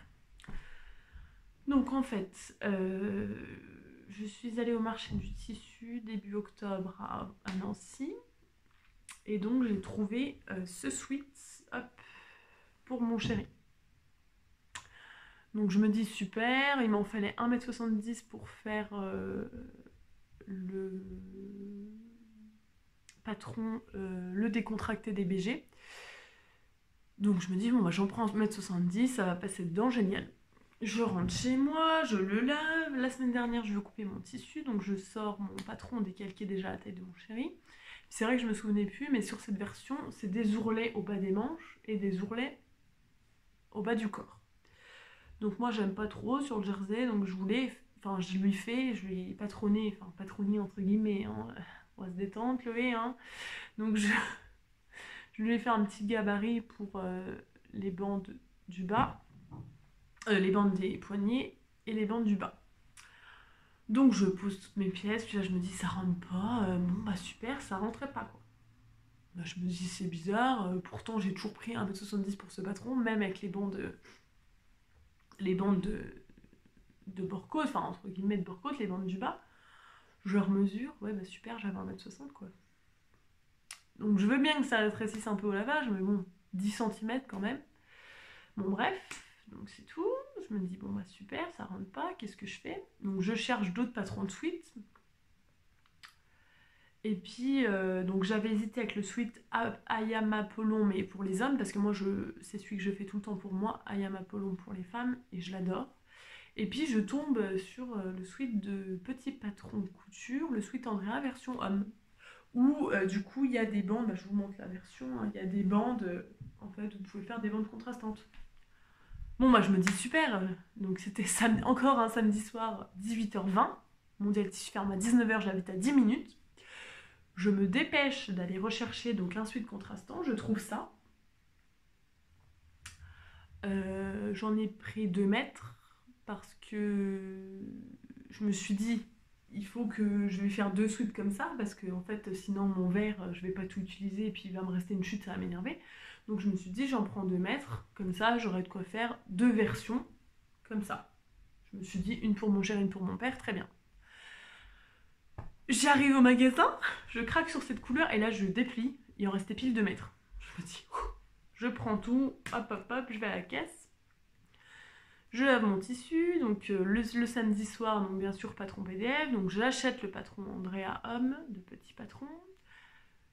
Donc en fait, je suis allée au marché du tissu début octobre à Nancy. Et donc j'ai trouvé ce sweat pour mon chéri. Donc je me dis super, il m'en fallait 1,70 m pour faire le patron, le décontracté des BG. Donc je me dis bon bah j'en prends 1,70 m, ça va passer dedans, génial. Je rentre chez moi, je le lave. La semaine dernière, je veux couper mon tissu, donc je sors mon patron décalqué déjà à la taille de mon chéri. C'est vrai que je me souvenais plus, mais sur cette version, c'est des ourlets au bas des manches et des ourlets au bas du corps. Donc moi, j'aime pas trop sur le jersey, donc je lui ai patronné, enfin patronné entre guillemets, hein. On va se détendre, Chloé, hein. Donc je lui ai fait un petit gabarit pour les bandes du bas, les bandes des poignets et les bandes du bas. Donc je pose toutes mes pièces, puis là je me dis ça rentre pas, bon bah super, ça rentrait pas quoi. Là je me dis c'est bizarre, pourtant j'ai toujours pris 1,70 m pour ce patron, même avec les bandes de bord-côte, enfin entre guillemets de bord-côte, les bandes du bas. Je leur mesure, ouais bah super, j'avais 1,60 m quoi. Donc je veux bien que ça rétrécisse un peu au lavage, mais bon, 10 cm quand même. Bon bref, donc c'est tout. Je me dis bon bah super, ça rentre pas, qu'est-ce que je fais? Donc je cherche d'autres patrons de suite. Et puis donc j'avais hésité avec le sweat Ayam Apollon mais pour les hommes parce que moi c'est celui que je fais tout le temps pour moi, Ayam Apollon pour les femmes et je l'adore. Et puis je tombe sur le sweat de Petit Patron de Couture, le sweat Andrea version homme. Où du coup il y a des bandes, bah, je vous montre la version, hein, il y a des bandes, en fait vous pouvez faire des bandes contrastantes. Bon bah je me dis super, donc c'était encore un samedi soir 18h20, Mondial Tissu ferme à 19h, j'habite à 10 minutes. Je me dépêche d'aller rechercher donc un sweat contrastant, je trouve ça. J'en ai pris 2 mètres parce que je me suis dit il faut que je vais faire 2 sweats comme ça parce que en fait sinon mon verre je vais pas tout utiliser et puis il va me rester une chute, ça va m'énerver. Donc je me suis dit j'en prends 2 mètres, comme ça j'aurai de quoi faire 2 versions comme ça. Je me suis dit une pour mon cher, une pour mon père, très bien. J'arrive au magasin, je craque sur cette couleur et là je déplie, il en restait pile 2 mètres. Je me dis, je prends tout, hop hop hop, je vais à la caisse. Je lave mon tissu, donc le samedi soir, donc bien sûr patron PDF, donc j'achète le patron Andrea Homme de Petit Patron.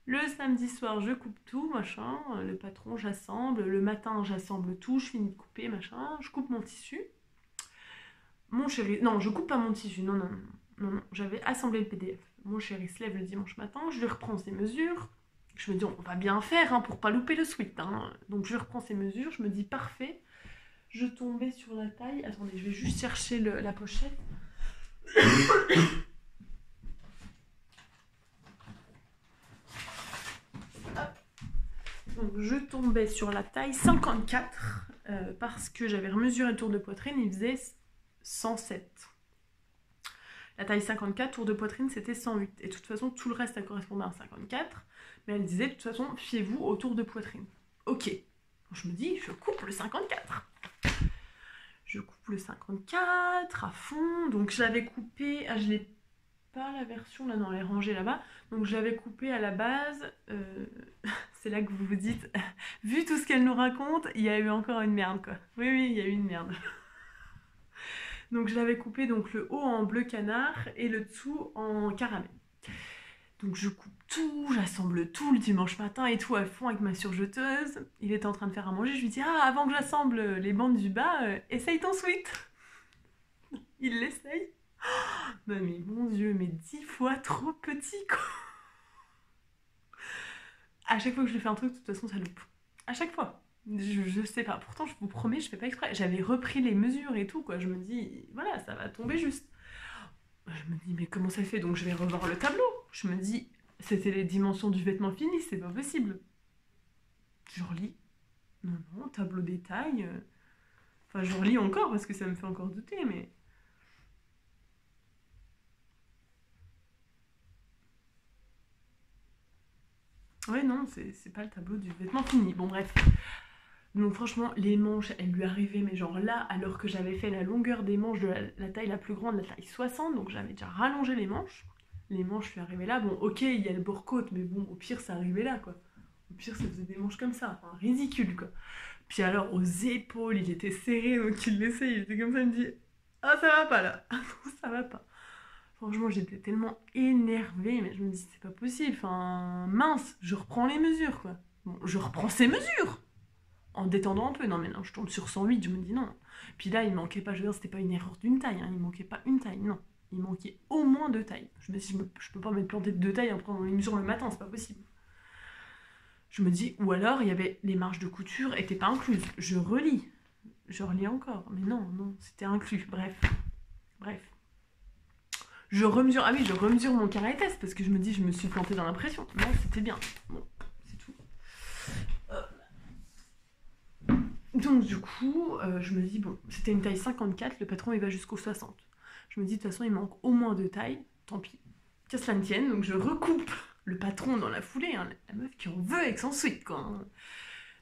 Le samedi soir, je coupe tout, machin, le patron j'assemble, le matin j'assemble tout, je finis de couper, machin, je coupe mon tissu. Mon chéri, non, je coupe pas mon tissu, non, j'avais assemblé le PDF. Mon chéri se lève le dimanche matin, je lui reprends ses mesures. Je me dis, on va bien faire hein, pour pas louper le sweat. Hein. Donc je reprends ses mesures, je me dis, parfait. Je tombais sur la taille. Attendez, je vais juste chercher la pochette. Donc je tombais sur la taille 54 parce que j'avais remesuré le tour de poitrine, il faisait 107. La taille 54, tour de poitrine, c'était 108. Et de toute façon, tout le reste, ça correspondait à un 54. Mais elle disait, de toute façon, fiez-vous au tour de poitrine. Ok. Donc, je me dis, je coupe le 54. Je coupe le 54 à fond. Donc, je l'avais coupé... Ah, je l'ai pas la version, là, non, elle est rangée là-bas. Donc, je l'avais coupé à la base. C'est là que vous vous dites, vu tout ce qu'elle nous raconte, il y a eu encore une merde, quoi. Oui, il y a eu une merde. Donc je l'avais coupé donc le haut en bleu canard et le dessous en caramel. Donc je coupe tout, j'assemble tout le dimanche matin et tout à fond avec ma surjeteuse. Il était en train de faire à manger, je lui dis ah avant que j'assemble les bandes du bas, essaye ton sweat. Il l'essaye. Oh, mais mon Dieu, mais 10 fois trop petit quoi. À chaque fois que je lui fais un truc, de toute façon ça loupe. À chaque fois. Je sais pas, pourtant je vous promets, je fais pas exprès. J'avais repris les mesures et tout, quoi. Je me dis, voilà, ça va tomber juste. Je me dis, mais comment ça fait? Donc je vais revoir le tableau. Je me dis, c'était les dimensions du vêtement fini, c'est pas possible. Je relis. Non, tableau détail. Enfin, je relis encore parce que ça me fait encore douter, mais. Ouais, non, c'est pas le tableau du vêtement fini. Bon, bref. Donc franchement, les manches, elles lui arrivaient, mais genre là, alors que j'avais fait la longueur des manches de la taille la plus grande, la taille 60, donc j'avais déjà rallongé les manches. Les manches lui arrivaient là. Bon, ok, il y a le bord-côte, mais bon, au pire, ça arrivait là, quoi. Au pire, ça faisait des manches comme ça. Enfin, ridicule, quoi. Puis alors, aux épaules, il était serré, donc il laissait, il était comme ça, il me dit « Ah, ça va pas, là. Ah non, ça va pas. » Franchement, j'étais tellement énervée, mais je me dis « C'est pas possible. Enfin, mince, je reprends les mesures, quoi. » Bon, je reprends ses mesures. en détendant un peu. Non mais non, je tombe sur 108, je me dis non. Puis là, il manquait pas, je veux dire, c'était pas une erreur d'une taille, hein, il manquait pas une taille, non. Il manquait au moins 2 tailles. Je me dis, je peux pas m'être planté de 2 tailles en prenant les mesures le matin, c'est pas possible. Je me dis, ou alors, il y avait les marges de couture étaient pas incluses. Je relis encore, mais non, c'était inclus, bref. Je remesure mon carré test parce que je me dis, je me suis plantée dans l'impression. Non, c'était bien. Bon, c'est tout. Donc du coup, je me dis, bon, c'était une taille 54, le patron il va jusqu'au 60. Je me dis, de toute façon, il manque au moins 2 tailles, tant pis. Que cela ne tienne, donc je recoupe le patron dans la foulée, hein, la meuf qui en veut avec son sweat, quoi. Hein.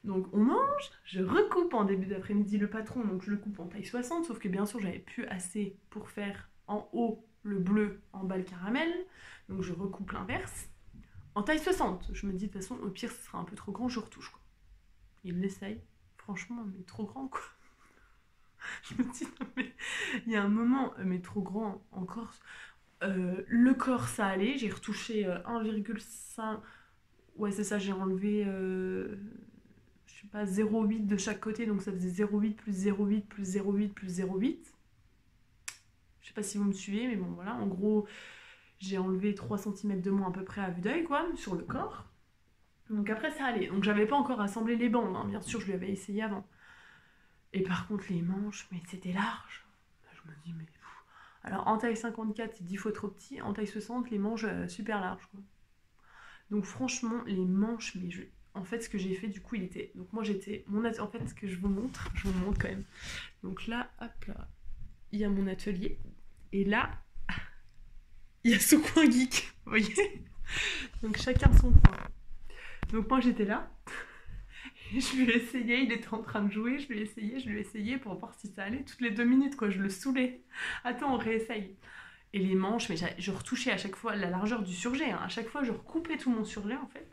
Donc on mange, je recoupe en début d'après-midi le patron, donc je le coupe en taille 60, sauf que bien sûr, j'avais plus assez pour faire en haut le bleu, en bas le caramel, donc je recoupe l'inverse. En taille 60, je me dis, de toute façon, au pire, ce sera un peu trop grand, je retouche, quoi. Il l'essaye. Franchement, mais trop grand, quoi. Je me dis, non, mais il y a un moment, mais trop grand encore. Le corps, ça allait. J'ai retouché 1,5. Ouais, c'est ça, j'ai enlevé, je sais pas, 0,8 de chaque côté. Donc ça faisait 0,8 plus 0,8 plus 0,8 plus 0,8. Je sais pas si vous me suivez, mais bon, voilà. En gros, j'ai enlevé 3 cm de moins à peu près à vue d'œil, quoi, sur le corps. Donc après, ça allait. Donc j'avais pas encore assemblé les bandes, hein. Bien sûr, je lui avais essayé avant. Et par contre, les manches, mais c'était large. Je me dis, mais... Alors, en taille 54, c'est 10 fois trop petit. En taille 60, les manches, super larges, quoi. Donc franchement, les manches, mais en fait, ce que j'ai fait, du coup, il était... Donc moi, j'étais... En fait, ce que je vous montre quand même. Donc là, hop là, il y a mon atelier. Et là, il y a ce coin geek, vous voyez. Donc chacun son coin. Donc moi, j'étais là. Je lui ai essayé, il était en train de jouer, je lui ai essayé pour voir si ça allait. Toutes les 2 minutes, quoi, je le saoulais. Attends, on réessaye. Et les manches, mais je retouchais à chaque fois la largeur du surjet. Hein. À chaque fois, je recoupais tout mon surjet, en fait.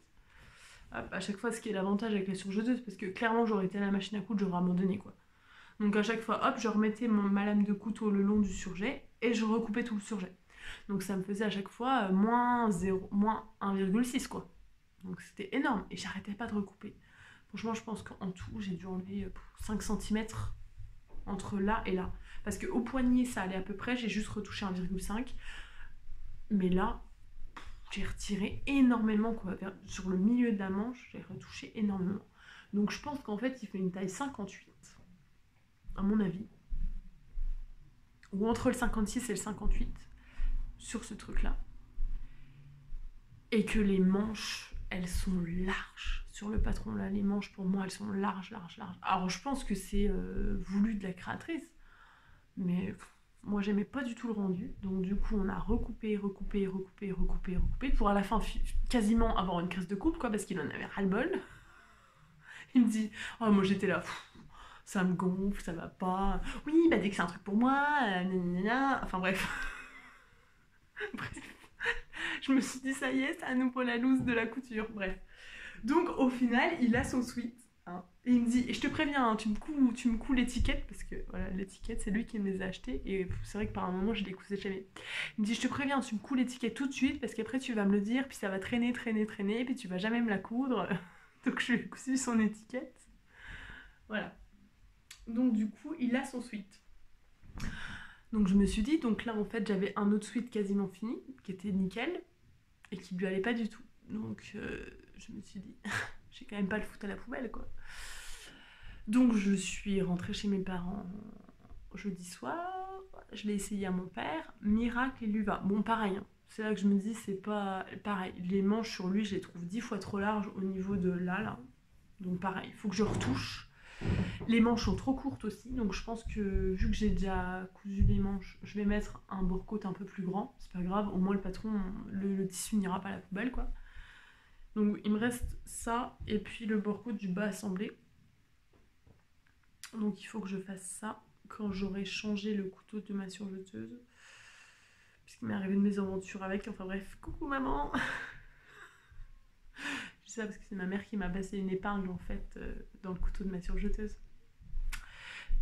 Hop, à chaque fois, ce qui est l'avantage avec la surjeteuse, parce que clairement, j'aurais été à la machine à coudre, j'aurais abandonné, quoi. Donc à chaque fois, hop, je remettais ma lame de couteau le long du surjet et je recoupais tout le surjet. Donc ça me faisait à chaque fois moins 1,6, quoi. Donc c'était énorme. Et j'arrêtais pas de recouper. Franchement, je pense qu'en tout, j'ai dû enlever 5 cm entre là et là. Parce qu'au poignet, ça allait à peu près, j'ai juste retouché 1,5. Mais là, j'ai retiré énormément, quoi. Sur le milieu de la manche, j'ai retouché énormément. Donc je pense qu'en fait, il fait une taille 58, à mon avis. Ou entre le 56 et le 58, sur ce truc-là. Et que les manches, elles sont larges. Sur le patron là, les manches pour moi elles sont larges. Alors je pense que c'est voulu de la créatrice, mais moi j'aimais pas du tout le rendu, donc du coup on a recoupé pour à la fin quasiment avoir une crise de coupe, quoi, parce qu'il en avait ras-le-bol. Il me dit, oh moi j'étais là, ça me gonfle, ça va pas, oui bah dès que c'est un truc pour moi, nanana. Enfin bref. Je me suis dit ça y est, c'est à nouveau la loose de la couture, bref. Donc au final, il a son sweat. Hein, et il me dit, et je te préviens, hein, tu me couds l'étiquette, parce que voilà, l'étiquette, c'est lui qui me les a achetées, et c'est vrai que par un moment, je les cousais jamais. Il me dit, je te préviens, tu me couds l'étiquette tout de suite, parce qu'après, tu vas me le dire, puis ça va traîner, puis tu vas jamais me la coudre. Donc je lui ai cousu son étiquette. Voilà. Donc du coup, il a son sweat. Donc je me suis dit, donc là, en fait, j'avais un autre sweat quasiment fini, qui était nickel, et qui lui allait pas du tout. Donc je me suis dit, j'ai quand même pas le foutre à la poubelle, quoi. Donc je suis rentrée chez mes parents jeudi soir, je l'ai essayé à mon père, miracle, il lui va. Bon, pareil, hein. C'est là que je me dis, c'est pas pareil. Les manches sur lui, je les trouve 10 fois trop larges au niveau de là. Donc pareil, il faut que je retouche. Les manches sont trop courtes aussi, donc je pense que vu que j'ai déjà cousu les manches, je vais mettre un bore-coat un peu plus grand. C'est pas grave, au moins le patron, le tissu n'ira pas à la poubelle, quoi. Donc il me reste ça, et puis le bore-coat du bas assemblé. Donc il faut que je fasse ça quand j'aurai changé le couteau de ma surjeteuse. Puisqu'il m'est arrivé de mes aventures avec, enfin bref, coucou maman. Je dis ça parce que c'est ma mère qui m'a passé une épingle en fait dans le couteau de ma surjeteuse.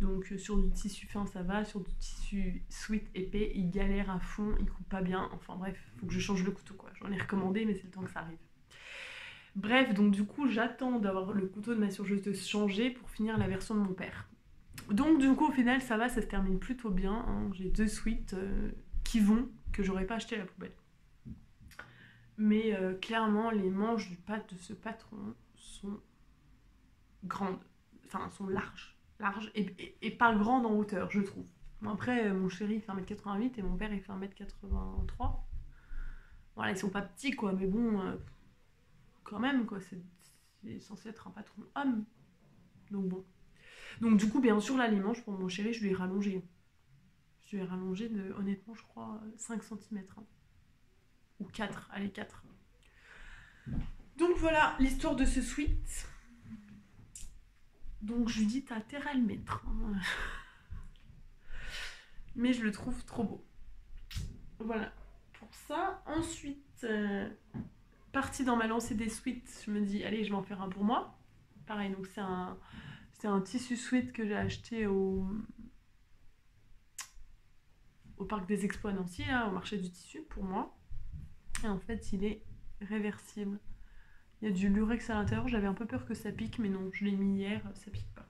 Donc sur du tissu fin ça va, sur du tissu sweat épais, il galère à fond, il coupe pas bien, enfin bref, faut que je change le couteau, quoi. J'en ai recommandé mais c'est le temps que ça arrive. Bref, donc du coup, j'attends d'avoir le couteau de ma surgelteuse changé pour finir la version de mon père. Donc du coup, au final, ça va, ça se termine plutôt bien. Hein. J'ai 2 suites qui vont, que j'aurais pas acheté à la poubelle. Mais clairement, les manches du pad de ce patron sont grandes. Enfin, sont larges et pas grandes en hauteur, je trouve. Bon, après, mon chéri il fait 1m88 et mon père il fait 1m83. Voilà, ils sont pas petits quoi, mais bon, quand même quoi, c'est censé être un patron homme. Donc bon. Donc du coup, bien sûr, là, les manches pour mon chéri, je lui ai rallongé. Je lui ai rallongé de, honnêtement, je crois, 5 cm. Hein. Ou 4, allez, 4. Donc voilà l'histoire de ce sweat. Donc je lui dis, t'as intérêt à le mettre. Hein. Mais je le trouve trop beau. Voilà pour ça. Ensuite, partie dans ma lancée des sweats, je me dis, allez, je vais en faire un pour moi. Pareil, donc c'est un tissu sweat que j'ai acheté au parc des expos à Nancy, là, au marché du tissu, pour moi. Et en fait, il est réversible. Il y a du lurex à l'intérieur, j'avais un peu peur que ça pique, mais non, je l'ai mis hier, ça pique pas.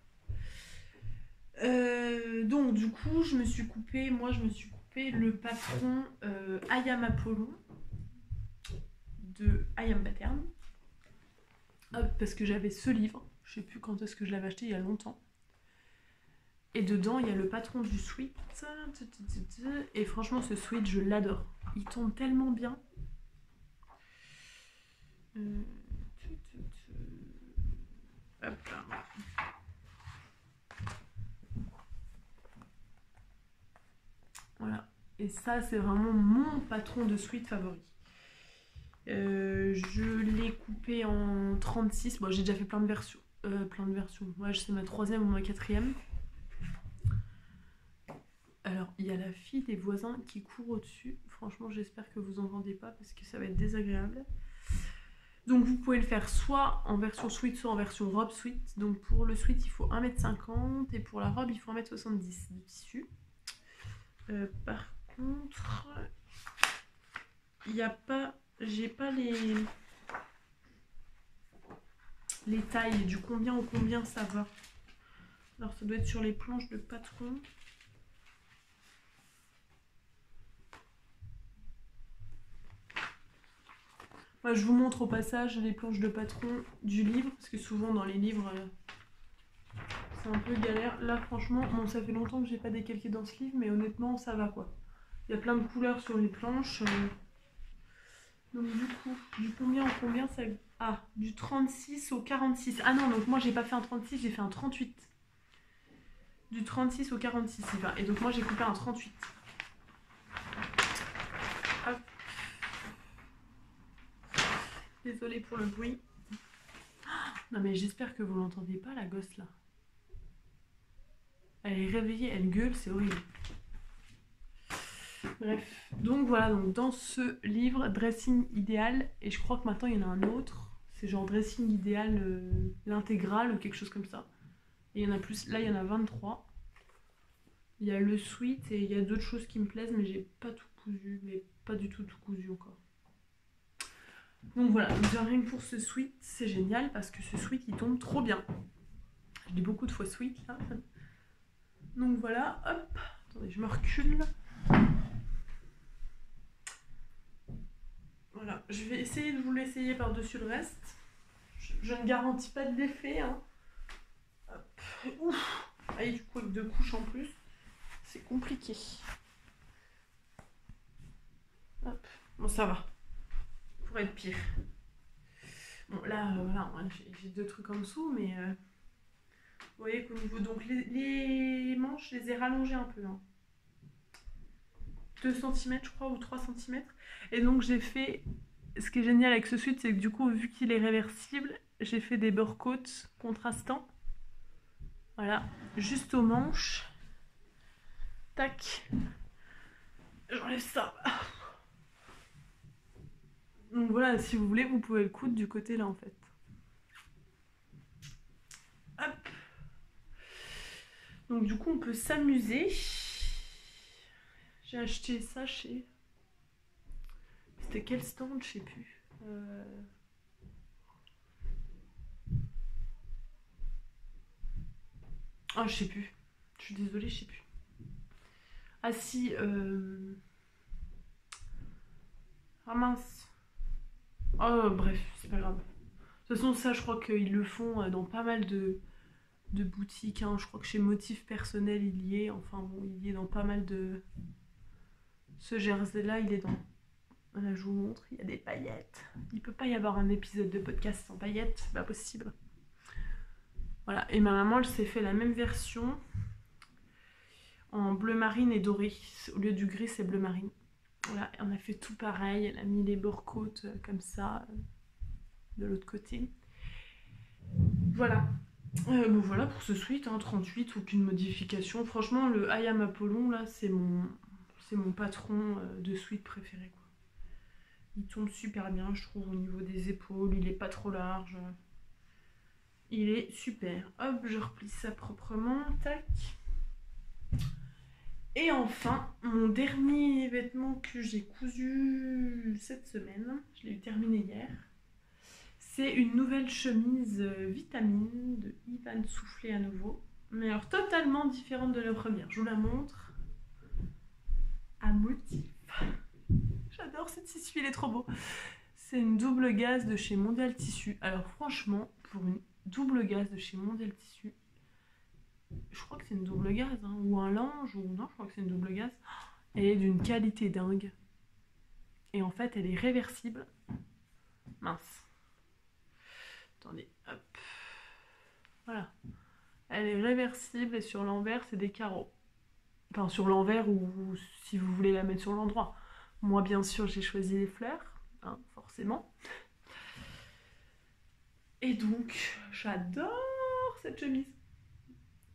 Donc du coup, je me suis coupé le patron Ayam Apollon de Ayam Pattern. Hop, parce que j'avais ce livre, je sais plus quand est-ce que je l'avais acheté, il y a longtemps. Et dedans, il y a le patron du sweat. Et franchement, ce sweat, je l'adore. Il tombe tellement bien. Hop là. Voilà. Et ça, c'est vraiment mon patron de sweat favori. Je l'ai coupé en 36. Bon, j'ai déjà fait plein de versions. Ouais, c'est ma 3e ou ma 4e. Alors, il y a la fille des voisins qui court au-dessus. Franchement, j'espère que vous n'entendez pas parce que ça va être désagréable. Donc, vous pouvez le faire soit en version sweat, soit en version robe sweat. Donc, pour le sweat, il faut 1m50 et pour la robe, il faut 1m70 de tissu. Par contre, il n'y a pas... J'ai pas les tailles du combien au combien ça va. Alors, ça doit être sur les planches de patron. Moi, je vous montre au passage les planches de patron du livre, parce que souvent dans les livres, c'est un peu galère. Là, franchement, bon, ça fait longtemps que j'ai pas décalqué dans ce livre, mais honnêtement, ça va quoi. Il y a plein de couleurs sur les planches. Donc du coup, du combien au combien ça... Ah, du 36 au 46. Ah non, donc moi, j'ai pas fait un 36, j'ai fait un 38. Du 36 au 46, il va. Et donc moi, j'ai coupé un 38. Hop. Désolée pour le bruit. Non mais j'espère que vous l'entendez pas, la gosse là. Elle est réveillée, elle gueule, c'est horrible. Bref, donc voilà, donc dans ce livre, dressing idéal, et je crois que maintenant il y en a un autre, c'est genre dressing idéal, l'intégrale ou quelque chose comme ça. Et il y en a plus, là il y en a 23. Il y a le sweat et il y a d'autres choses qui me plaisent, mais j'ai pas tout cousu, mais pas du tout cousu encore. Donc voilà, donc rien que pour ce sweat, c'est génial parce que ce sweat il tombe trop bien. Je dis beaucoup de fois sweat là. Donc voilà, hop, attendez, je me recule. Voilà, je vais essayer de vous l'essayer par-dessus le reste. Je ne garantis pas de l'effet. Hein. Hop, ouf, ah, du coup avec 2 couches en plus, c'est compliqué. Hop, bon ça va. Être pire. Bon là voilà, j'ai 2 trucs en dessous, mais vous voyez qu'au niveau donc les manches, je les ai rallongées un peu. Hein. 2 cm je crois ou 3 cm. Et donc j'ai fait, ce qui est génial avec ce sweat, c'est que du coup vu qu'il est réversible, j'ai fait des beurre-côtes contrastants. Voilà, juste aux manches. Tac. J'enlève ça. Donc voilà, si vous voulez, vous pouvez le coudre du côté là en fait. Hop. Donc du coup, on peut s'amuser. J'ai acheté ça chez... C'était quel stand? Je sais plus. Ah, je sais plus. Je suis désolée, je sais plus. Ah si, ah mince. Oh bref, c'est pas grave. De toute façon, ça, je crois qu'ils le font dans pas mal de boutiques. Hein. Je crois que chez Motif Personnel, il y est. Enfin bon, il y est dans pas mal de... Ce jersey-là, il est dans... Là, je vous montre, il y a des paillettes. Il peut pas y avoir un épisode de podcast sans paillettes, c'est pas possible. Voilà, et ma maman, elle s'est fait la même version en bleu marine et doré. Au lieu du gris, c'est bleu marine. Voilà, on a fait tout pareil. Elle a mis les bords-côtes comme ça, de l'autre côté. Voilà. Bon voilà pour ce sweat, hein, 38, aucune modification. Franchement, le I Am Apollon, là, c'est mon patron de sweat préféré, quoi. Il tombe super bien, je trouve, au niveau des épaules. Il est pas trop large. Il est super. Hop, je replie ça proprement. Tac. Et enfin, mon dernier vêtement que j'ai cousu cette semaine, je l'ai terminé hier, c'est une nouvelle chemise vitamine de Ivan Soufflé à nouveau, mais alors totalement différente de la première. Je vous la montre. À motif. J'adore cette tissu, il est trop beau. C'est une double gaze de chez Mondial Tissu. Alors franchement, pour une double gaze de chez Mondial Tissu, je crois que c'est une double gaze, hein, ou un linge, ou non, je crois que c'est une double gaze. Elle est d'une qualité dingue. Et en fait, elle est réversible. Mince. Attendez, hop. Voilà. Elle est réversible et sur l'envers, c'est des carreaux. Enfin, sur l'envers ou si vous voulez la mettre sur l'endroit. Moi, bien sûr, j'ai choisi les fleurs, hein, forcément. Et donc, j'adore cette chemise.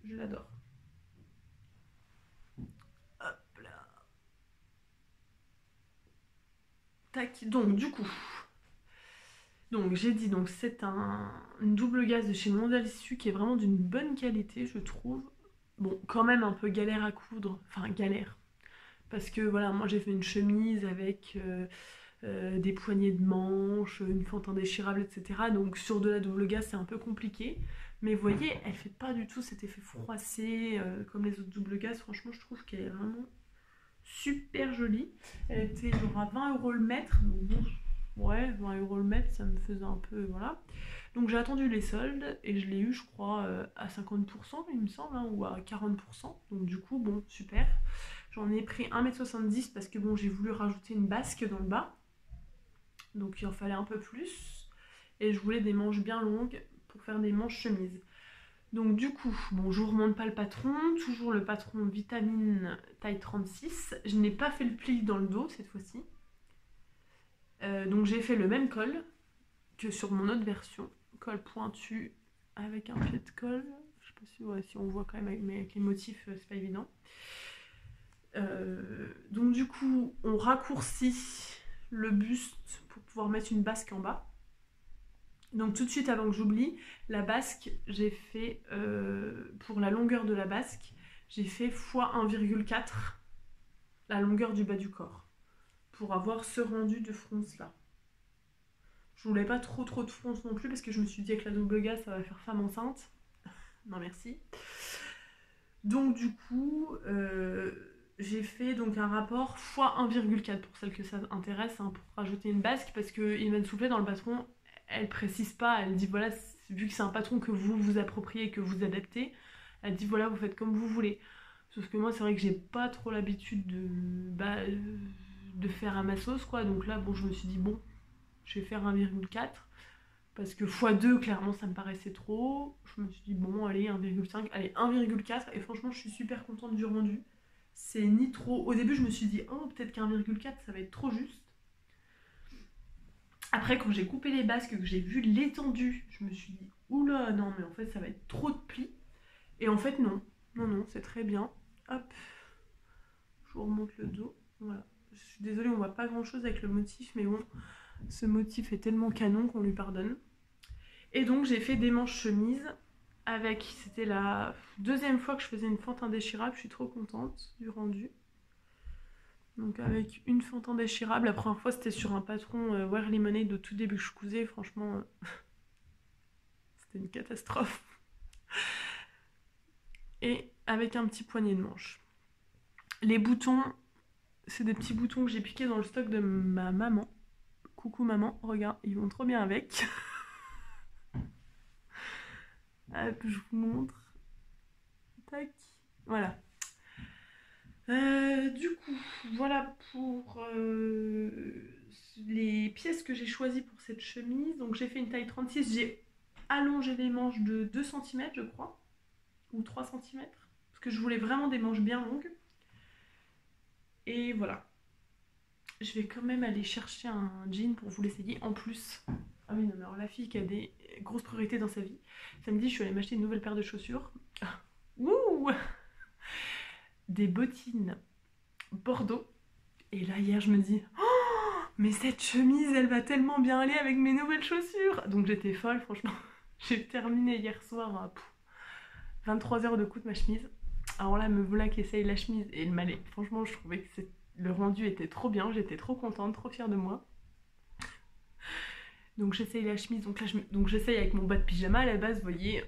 Je l'adore. Hop là. Tac. Donc, du coup... Donc j'ai dit, donc c'est une double gaze de chez Mondial Tissu qui est vraiment d'une bonne qualité, je trouve. Bon, quand même un peu galère à coudre, enfin galère. Parce que voilà, moi j'ai fait une chemise avec des poignées de manches, une fente indéchirable, etc. Donc sur de la double gaze c'est un peu compliqué. Mais vous voyez, elle fait pas du tout cet effet froissé comme les autres double gazes. Franchement, je trouve qu'elle est vraiment super jolie. Elle était genre à 20 € le mètre, donc bon... Ouais, 20 € le mètre, ça me faisait un peu... Voilà. Donc j'ai attendu les soldes et je l'ai eu, je crois, à 50%, il me semble, hein, ou à 40%. Donc du coup, bon, super. J'en ai pris 1,70 m parce que bon, j'ai voulu rajouter une basque dans le bas. Donc il en fallait un peu plus. Et je voulais des manches bien longues pour faire des manches chemises. Donc du coup, bon, je vous remonte pas le patron. Toujours le patron vitamine taille 36. Je n'ai pas fait le pli dans le dos cette fois-ci. Donc j'ai fait le même col que sur mon autre version, col pointu avec un pied de colle. Je sais pas si, ouais, si on voit quand même, mais avec les motifs c'est pas évident. Donc du coup on raccourcit le buste pour pouvoir mettre une basque en bas. Donc tout de suite avant que j'oublie, la basque j'ai fait pour la longueur de la basque, j'ai fait x 1,4 la longueur du bas du corps pour avoir ce rendu de fronce là. Je voulais pas trop de fronce non plus parce que je me suis dit que la double gaze ça va faire femme enceinte. Non merci. Donc du coup j'ai fait donc un rapport x 1,4 pour celles que ça intéresse, hein, pour rajouter une basque parce que Ivan Soufflé dans le patron elle précise pas, elle dit voilà, vu que c'est un patron que vous vous appropriez, que vous adaptez, elle dit voilà vous faites comme vous voulez. Sauf que moi c'est vrai que j'ai pas trop l'habitude de faire à ma sauce quoi, donc là bon je me suis dit bon je vais faire 1,4 parce que x2 clairement ça me paraissait trop. Je me suis dit bon allez 1,5, allez 1,4 et franchement je suis super contente du rendu. C'est ni trop, au début je me suis dit oh peut-être qu'1,4 ça va être trop juste. Après quand j'ai coupé les basques, que j'ai vu l'étendue, je me suis dit oula non mais en fait ça va être trop de plis. Et en fait non, c'est très bien. Hop, je vous remonte le dos, voilà. Je suis désolée on voit pas grand chose avec le motif mais bon. Ce motif est tellement canon qu'on lui pardonne. Et donc j'ai fait des manches chemises avec, c'était la deuxième fois que je faisais une fente indéchirable, je suis trop contente du rendu. Donc avec une fente indéchirable, la première fois c'était sur un patron Wear Lemonade au tout début que je cousais, franchement c'était une catastrophe. et avec un petit poignet de manche. Les boutons, c'est des petits boutons que j'ai piqués dans le stock de ma maman. Coucou maman, regarde, ils vont trop bien avec. Hop, je vous montre. Tac, voilà. Du coup, voilà pour les pièces que j'ai choisies pour cette chemise. Donc j'ai fait une taille 36, j'ai allongé les manches de 2 cm je crois, ou 3 cm, parce que je voulais vraiment des manches bien longues. Et voilà. Je vais quand même aller chercher un jean pour vous l'essayer en plus. Ah oui, non, mais alors la fille qui a des grosses priorités dans sa vie. Samedi, je suis allée m'acheter une nouvelle paire de chaussures. Wouh! Des bottines bordeaux. Et là, hier, je me dis, oh, mais cette chemise, elle va tellement bien aller avec mes nouvelles chaussures. Donc j'étais folle, franchement. J'ai terminé hier soir à 23 heures de coude ma chemise. Alors là, me voilà qui essaye la chemise et le malais. Franchement, je trouvais que le rendu était trop bien. J'étais trop contente, trop fière de moi. Donc j'essaye la chemise. Donc là, j'essaye avec mon bas de pyjama à la base, vous voyez.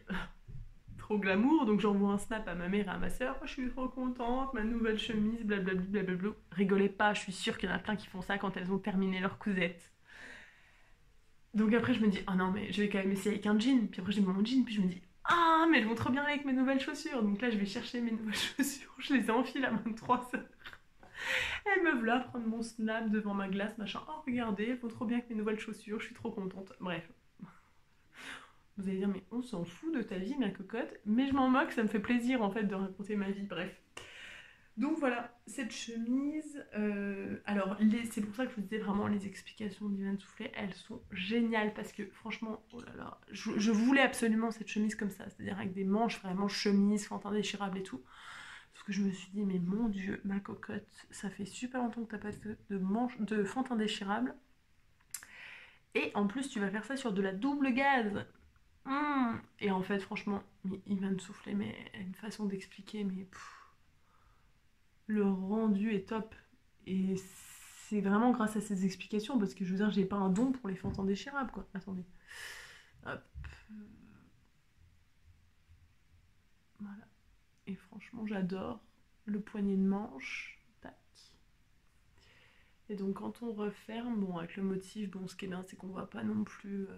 Trop glamour, donc j'envoie un snap à ma mère et à ma soeur. Oh, je suis trop contente, ma nouvelle chemise, blablabla, blablabla. Rigolez pas, je suis sûre qu'il y en a plein qui font ça quand elles ont terminé leur cousette. Donc après, je me dis, ah non, mais je vais quand même essayer avec un jean. Puis après, j'ai mis mon jean, puis je me dis, ah, mais elles vont trop bien avec mes nouvelles chaussures. Donc là, je vais chercher mes nouvelles chaussures. Je les ai enfilées à 23 heures. Elles me voilà prendre mon snap devant ma glace, machin. Oh, regardez, elles vont trop bien avec mes nouvelles chaussures, je suis trop contente. Bref. Vous allez dire, mais on s'en fout de ta vie, ma cocotte. Mais je m'en moque, ça me fait plaisir en fait de raconter ma vie, bref. Donc voilà, cette chemise. Alors, c'est pour ça que je vous disais vraiment, les explications d'Ivan Soufflet, elles sont géniales parce que franchement, oh là là, je voulais absolument cette chemise comme ça, c'est-à-dire avec des manches vraiment chemise, fente indéchirable et tout. Parce que je me suis dit, mais mon Dieu, ma cocotte, ça fait super longtemps que t'as pas de fente indéchirable. Et en plus, tu vas faire ça sur de la double gaze. Et en fait, franchement, il va me souffler, mais une façon d'expliquer, mais le rendu est top. Et c'est vraiment grâce à ces explications, parce que je veux dire, j'ai pas un don pour les fentes indéchirables, quoi. Attendez. Hop. Voilà. Et franchement, j'adore le poignet de manche. Tac. Et donc, quand on referme, bon, avec le motif, bon, ce qui est bien, c'est qu'on voit pas non plus.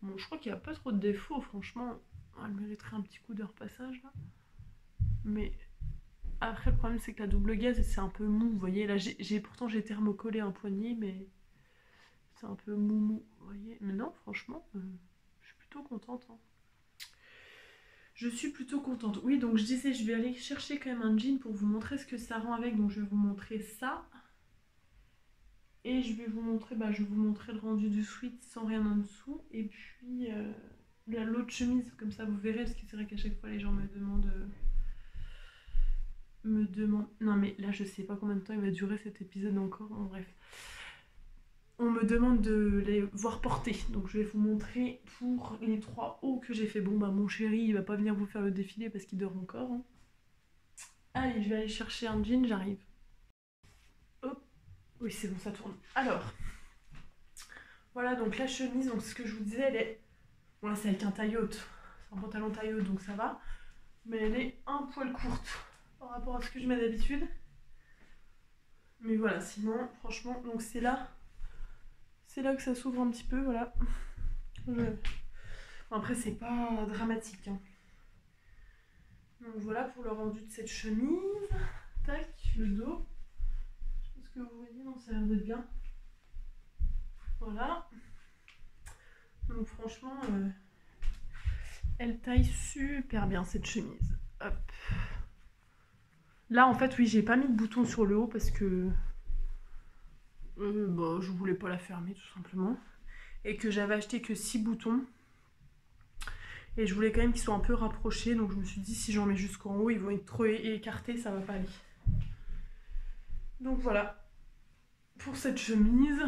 Bon, je crois qu'il n'y a pas trop de défauts, franchement. Elle mériterait un petit coup de repassage là. Mais après, le problème, c'est que la double gaze, c'est un peu mou. Vous voyez, là, pourtant, j'ai thermocollé un poignet, mais c'est un peu mou, vous voyez. Mais non, franchement, je suis plutôt contente. Hein. Je suis plutôt contente. Oui, donc je disais, je vais aller chercher quand même un jean pour vous montrer ce que ça rend avec. Donc, je vais vous montrer ça. Et je vais vous montrer, je vais vous montrer le rendu du sweat sans rien en dessous. Et puis l'autre chemise, comme ça vous verrez, parce que c'est vrai qu'à chaque fois les gens me demandent... Non mais là je sais pas combien de temps il va durer cet épisode encore, bon, bref. On me demande de les voir porter, donc je vais vous montrer pour les 3 hauts que j'ai fait. Bon mon chéri il va pas venir vous faire le défilé parce qu'il dort encore. Hein. Allez, je vais aller chercher un jean, j'arrive. Oui, c'est bon, ça tourne. Alors, voilà, donc la chemise, donc ce que je vous disais, elle est... Bon, là, c'est avec un taille haute. C'est un pantalon taille haute, donc ça va. Mais elle est un poil courte par rapport à ce que je mets d'habitude. Mais voilà, sinon, franchement, donc c'est là que ça s'ouvre un petit peu, voilà. Bon, après, c'est pas dramatique. Hein. Donc voilà pour le rendu de cette chemise. Tac, le dos. Que vous voyez, non, ça a l'air d'être bien. Voilà. Donc franchement, elle taille super bien cette chemise. Hop. Là, en fait, oui, j'ai pas mis de bouton sur le haut parce que je voulais pas la fermer tout simplement. Et que j'avais acheté que 6 boutons. Et je voulais quand même qu'ils soient un peu rapprochés. Donc je me suis dit, si j'en mets jusqu'en haut, ils vont être trop écartés, ça va pas aller. Donc voilà. Pour cette chemise,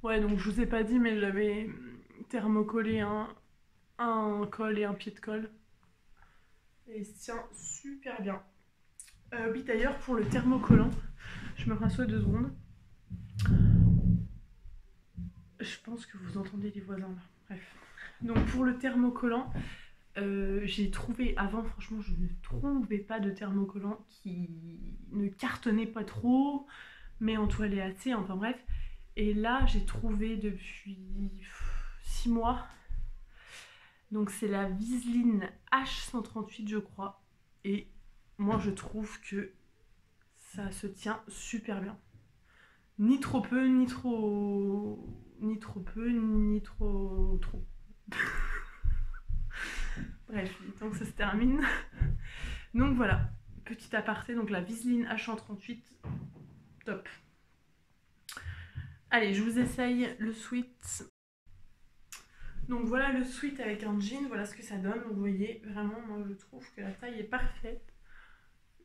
ouais, donc je vous ai pas dit, mais j'avais thermocollé un col et un pied de colle. Et il se tient super bien. Oui, d'ailleurs, pour le thermocollant, je me rassois 2 secondes. Je pense que vous entendez les voisins là. Bref. Donc pour le thermocollant, J'ai trouvé, avant franchement je ne trouvais pas de thermocollant qui ne cartonnait pas trop, mais en toilait assez, enfin bref. Et là j'ai trouvé depuis 6 mois. Donc c'est la Viseline H138 je crois. Et moi je trouve que ça se tient super bien. Ni trop peu, ni trop... Ni trop peu, ni trop... Bref, tant que ça se termine. Donc voilà, petit aparté, donc la Viseline H138, top. Allez, je vous essaye le sweat. Donc voilà le sweat avec un jean, voilà ce que ça donne. Vous voyez, vraiment, moi je trouve que la taille est parfaite.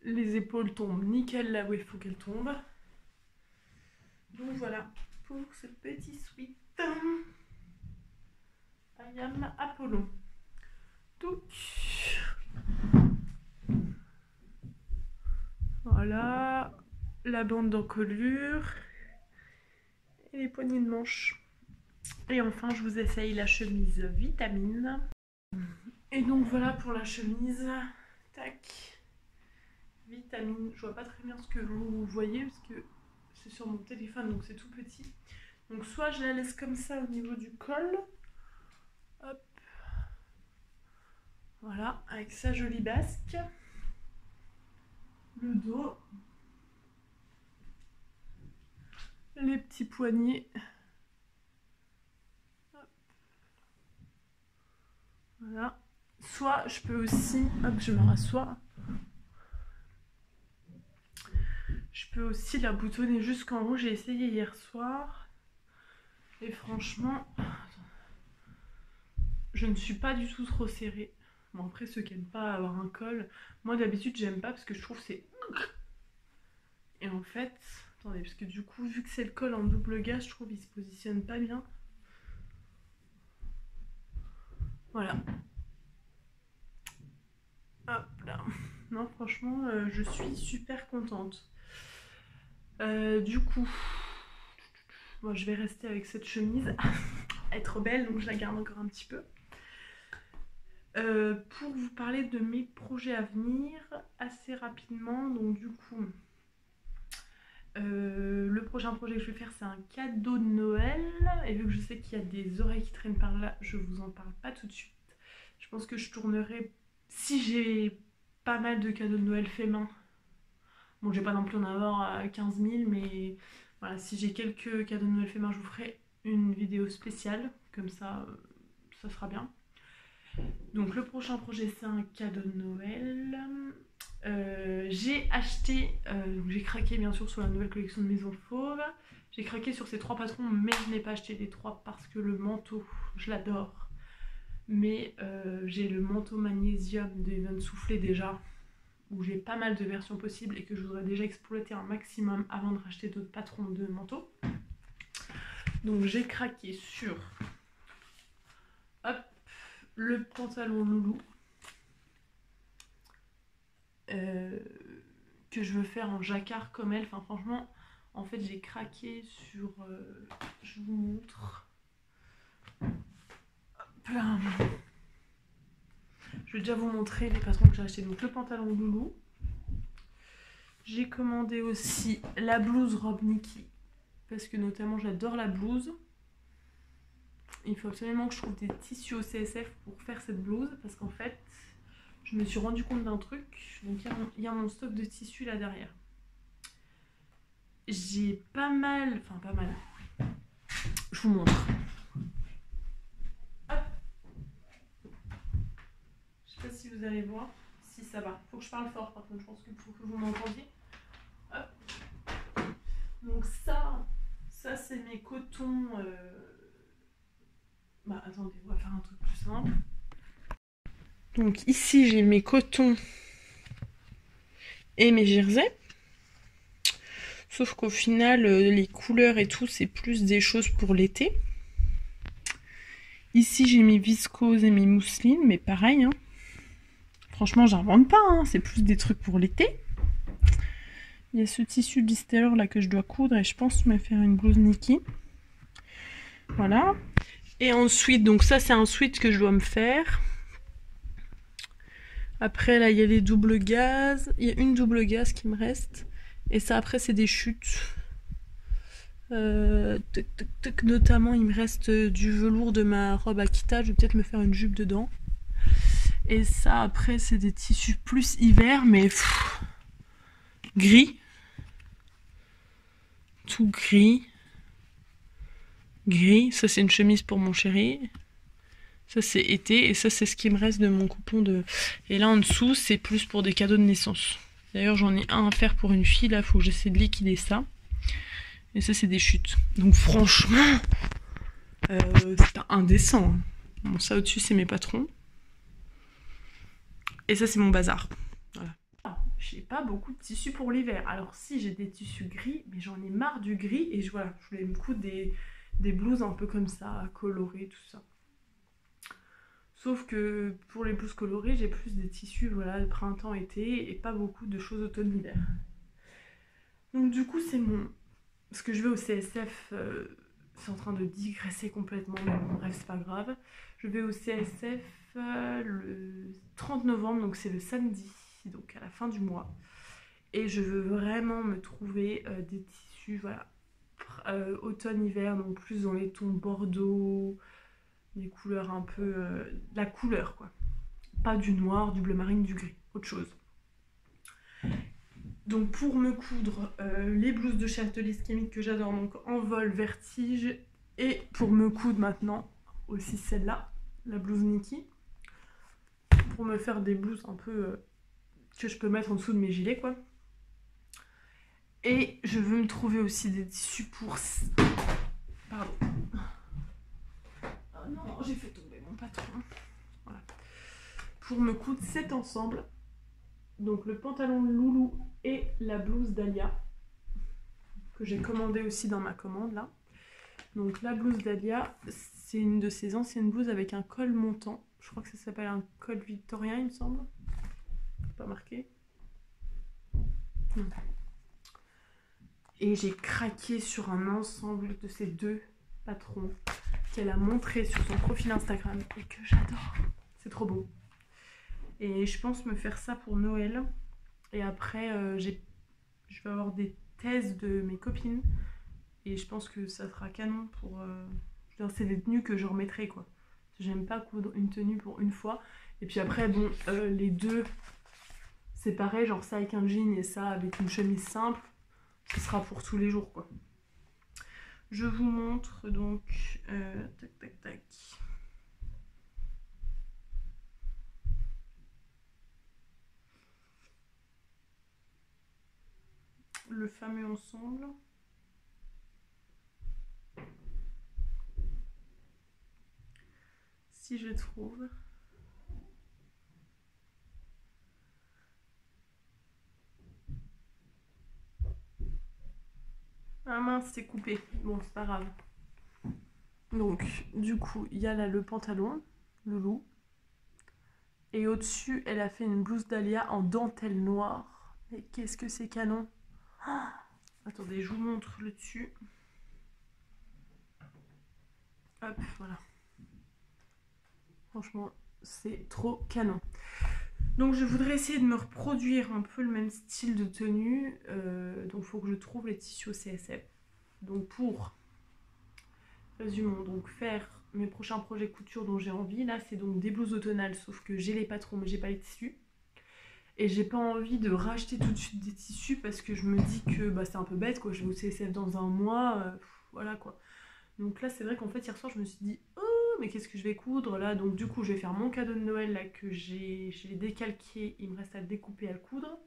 Les épaules tombent nickel là où il faut qu'elles tombent. Donc voilà, pour ce petit sweat. I am Apollo. Donc, voilà, la bande d'encolure et les poignées de manche. Et enfin, je vous essaye la chemise vitamine. Et donc voilà pour la chemise. Tac. Vitamine. Je vois pas très bien ce que vous voyez parce que c'est sur mon téléphone donc c'est tout petit. Donc soit je la laisse comme ça au niveau du col. Hop. Voilà, avec sa jolie basque. Le dos. Les petits poignets. Hop. Voilà. Soit je peux aussi... Hop, je me rassois. Je peux aussi la boutonner jusqu'en haut. J'ai essayé hier soir. Et franchement... Je ne suis pas du tout trop serrée. Bon après ceux qui n'aiment pas avoir un col, moi d'habitude j'aime pas parce que je trouve que c'est... Et en fait, attendez, parce que du coup vu que c'est le col en double gage, je trouve qu'il se positionne pas bien. Voilà. Hop là. Non franchement je suis super contente. Du coup, moi je vais rester avec cette chemise. Être belle donc je la garde encore un petit peu. Pour vous parler de mes projets à venir assez rapidement, donc du coup le prochain projet que je vais faire c'est un cadeau de Noël et vu que je sais qu'il y a des oreilles qui traînent par là, je vous en parle pas tout de suite. Je pense que je tournerai, si j'ai pas mal de cadeaux de Noël fait main, bon je vais pas non plus en avoir 15 000 mais voilà, si j'ai quelques cadeaux de Noël fait main je vous ferai une vidéo spéciale, comme ça ça sera bien. Donc le prochain projet c'est un cadeau de Noël. J'ai acheté, j'ai craqué bien sûr sur la nouvelle collection de Maison Fauve. J'ai craqué sur ces 3 patrons mais je n'ai pas acheté les 3 parce que le manteau, je l'adore. Mais j'ai le manteau magnésium de Even Soufflé déjà, où j'ai pas mal de versions possibles et que je voudrais déjà exploiter un maximum avant de racheter d'autres patrons de manteaux. Donc j'ai craqué sur... Hop, le pantalon loulou que je veux faire en jacquard comme elle. Enfin franchement en fait j'ai craqué sur je vous montre. Hop là. Je vais déjà vous montrer les patrons que j'ai acheté. Donc le pantalon loulou, j'ai commandé aussi la blouse robe Nikki parce que notamment j'adore la blouse. Il faut absolument que je trouve des tissus au CSF pour faire cette blouse parce qu'en fait je me suis rendu compte d'un truc. Donc il y a mon stock de tissus là derrière. J'ai pas mal, enfin pas mal, je vous montre. Hop. Je sais pas si vous allez voir, si ça va. Faut que je parle fort par contre, je pense qu'il faut que vous m'entendiez. Hop. Donc ça c'est mes cotons. Bah attendez, on va faire un truc plus simple. Donc ici j'ai mes cotons et mes jerseys. Sauf qu'au final, les couleurs et tout, c'est plus des choses pour l'été. Ici, j'ai mes viscoses et mes mousselines, mais pareil. Hein. Franchement, j'invente pas, hein. C'est plus des trucs pour l'été. Il y a ce tissu blister là que je dois coudre et je pense me faire une blouse Nikki. Voilà. Et ensuite, donc ça, c'est un sweat que je dois me faire. Après, là, il y a les doubles gaz. Il y a une double gaz qui me reste. Et ça, après, c'est des chutes. Notamment, il me reste du velours de ma robe Akita. Je vais peut-être me faire une jupe dedans. Et ça, après, c'est des tissus plus hiver, mais gris. Tout gris. Gris. Ça, c'est une chemise pour mon chéri. Ça, c'est été. Et ça, c'est ce qui me reste de mon coupon de... Et là, en dessous, c'est plus pour des cadeaux de naissance. D'ailleurs, j'en ai un à faire pour une fille. Là, faut que j'essaie de liquider ça. Et ça, c'est des chutes. Donc, franchement, c'est indécent. Bon, ça, au-dessus, c'est mes patrons. Et ça, c'est mon bazar. Voilà. J'ai pas beaucoup de tissus pour l'hiver. Alors, si, j'ai des tissus gris, mais j'en ai marre du gris. Et voilà, je voulais me coudre des blouses un peu comme ça, colorées, tout ça. Sauf que pour les blouses colorées, j'ai plus des tissus, voilà, de printemps-été et pas beaucoup de choses automne-hiver. Donc du coup, c'est mon... Parce que je vais au CSF, c'est en train de digresser complètement, mais bon, bref, c'est pas grave. Je vais au CSF le 30 novembre, donc c'est le samedi, donc à la fin du mois. Et je veux vraiment me trouver des tissus, voilà, automne-hiver, donc plus dans les tons bordeaux, des couleurs un peu... la couleur, quoi. Pas du noir, du bleu marine, du gris, autre chose. Donc pour me coudre les blouses de chez Atelier Schemic que j'adore, donc Envol, Vertige, et pour me coudre maintenant aussi celle-là, la blouse Nikki, pour me faire des blouses un peu que je peux mettre en dessous de mes gilets, quoi. Et je veux me trouver aussi des tissus pour... Pardon. Oh non, j'ai fait tomber mon patron. Voilà. Pour me coudre cet ensemble, donc le pantalon Loulou et la blouse Dahlia, que j'ai commandé aussi dans ma commande là. Donc la blouse Dahlia, c'est une de ces anciennes blouses avec un col montant. Je crois que ça s'appelle un col victorien, il me semble. Pas marqué. Et j'ai craqué sur un ensemble de ces deux patrons qu'elle a montré sur son profil Instagram et que j'adore. C'est trop beau. Et je pense me faire ça pour Noël. Et après, je vais avoir des thèses de mes copines. Et je pense que ça sera canon pour... c'est des tenues que je remettrai, quoi. J'aime pas coudre une tenue pour une fois. Et puis après, bon, les deux, c'est pareil. Genre ça avec un jean et ça avec une chemise simple. Ce sera pour tous les jours, quoi. Je vous montre donc... tac, tac, tac. Le fameux ensemble. Si je trouve. Ah mince, c'est coupé. Bon, c'est pas grave. Donc, du coup, il y a là le pantalon, le loup. Et au-dessus, elle a fait une blouse Dahlia en dentelle noire. Mais qu'est-ce que c'est canon! Ah, attendez, je vous montre le dessus. Hop, voilà. Franchement, c'est trop canon. Donc je voudrais essayer de me reproduire un peu le même style de tenue. Donc il faut que je trouve les tissus au CSF. Donc pour, résumons, donc faire mes prochains projets couture dont j'ai envie. Là c'est donc des blouses automnales, sauf que j'ai les patrons mais j'ai pas les tissus. Et j'ai pas envie de racheter tout de suite des tissus parce que je me dis que bah, c'est un peu bête, quoi. Je vais au CSF dans un mois, voilà quoi. Donc là c'est vrai qu'en fait hier soir je me suis dit oh mais qu'est-ce que je vais coudre là. Donc du coup je vais faire mon cadeau de Noël là que j'ai décalqué. Il me reste à le découper, à le coudre.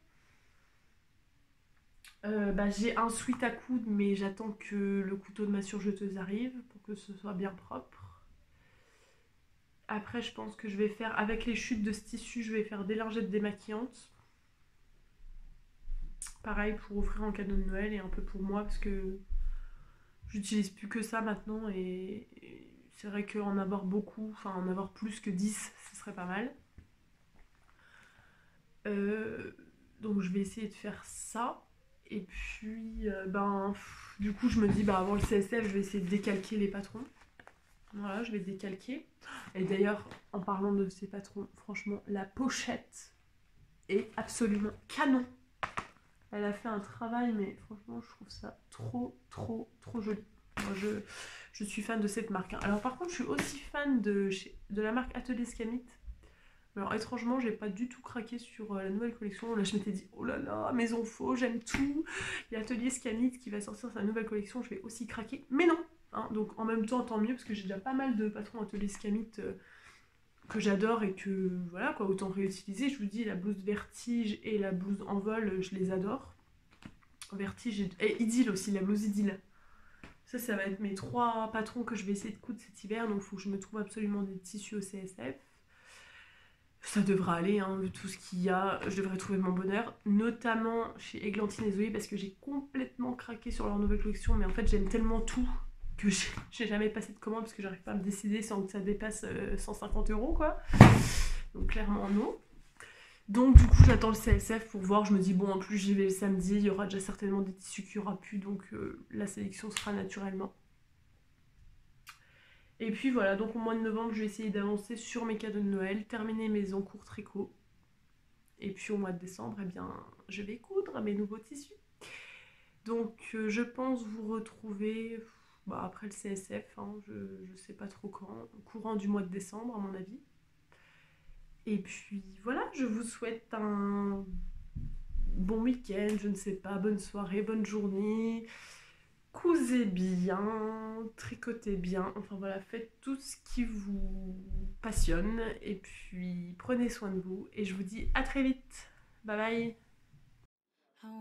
J'ai un sweat à coudre mais j'attends que le couteau de ma surjeteuse arrive pour que ce soit bien propre. Après je pense que je vais faire avec les chutes de ce tissu, je vais faire des lingettes démaquillantes. Pareil pour offrir en cadeau de Noël et un peu pour moi parce que j'utilise plus que ça maintenant et c'est vrai qu'en avoir beaucoup, enfin en avoir plus que 10, ce serait pas mal. Donc je vais essayer de faire ça. Et puis, du coup je me dis, avant le CSF, je vais essayer de décalquer les patrons. Voilà, je vais décalquer. Et d'ailleurs, en parlant de ces patrons, franchement, la pochette est absolument canon. Elle a fait un travail, mais franchement, je trouve ça trop joli. Moi, je suis fan de cette marque. Hein. Alors par contre, je suis aussi fan de la marque Atelier Scamit. Alors étrangement, j'ai pas du tout craqué sur la nouvelle collection. Là, je m'étais dit, oh là là, Maison Faux, j'aime tout. Il y a Atelier Scamit qui va sortir sa nouvelle collection, je vais aussi craquer. Mais non, hein. Donc en même temps, tant mieux, parce que j'ai déjà pas mal de patrons Atelier Scamit que j'adore et que, voilà, quoi, autant réutiliser. Je vous dis, la blouse Vertige et la blouse Envol, je les adore. Vertige et Idylle aussi, la blouse Idylle. Ça va être mes 3 patrons que je vais essayer de coudre cet hiver. Donc il faut que je me trouve absolument des tissus au CSF. Ça devra aller, hein, vu tout ce qu'il y a, je devrais trouver mon bonheur, notamment chez Églantine et Zoé, parce que j'ai complètement craqué sur leur nouvelle collection, mais en fait j'aime tellement tout que j'ai jamais passé de commande, parce que j'arrive pas à me décider sans que ça dépasse 150 € quoi, donc clairement non. Donc du coup j'attends le CSF pour voir, je me dis bon en plus j'y vais le samedi, il y aura déjà certainement des tissus qu'il n'y aura plus, donc la sélection se fera naturellement. Et puis voilà, donc au mois de novembre, je vais essayer d'avancer sur mes cadeaux de Noël, terminer mes encours tricot. Et puis au mois de décembre, eh bien, je vais coudre mes nouveaux tissus. Donc je pense vous retrouver après le CSF, hein, je sais pas trop quand, au courant du mois de décembre à mon avis. Et puis voilà, je vous souhaite un bon week-end, je ne sais pas, bonne soirée, bonne journée. Cousez bien, tricotez bien, enfin voilà, faites tout ce qui vous passionne et puis prenez soin de vous et je vous dis à très vite. Bye bye.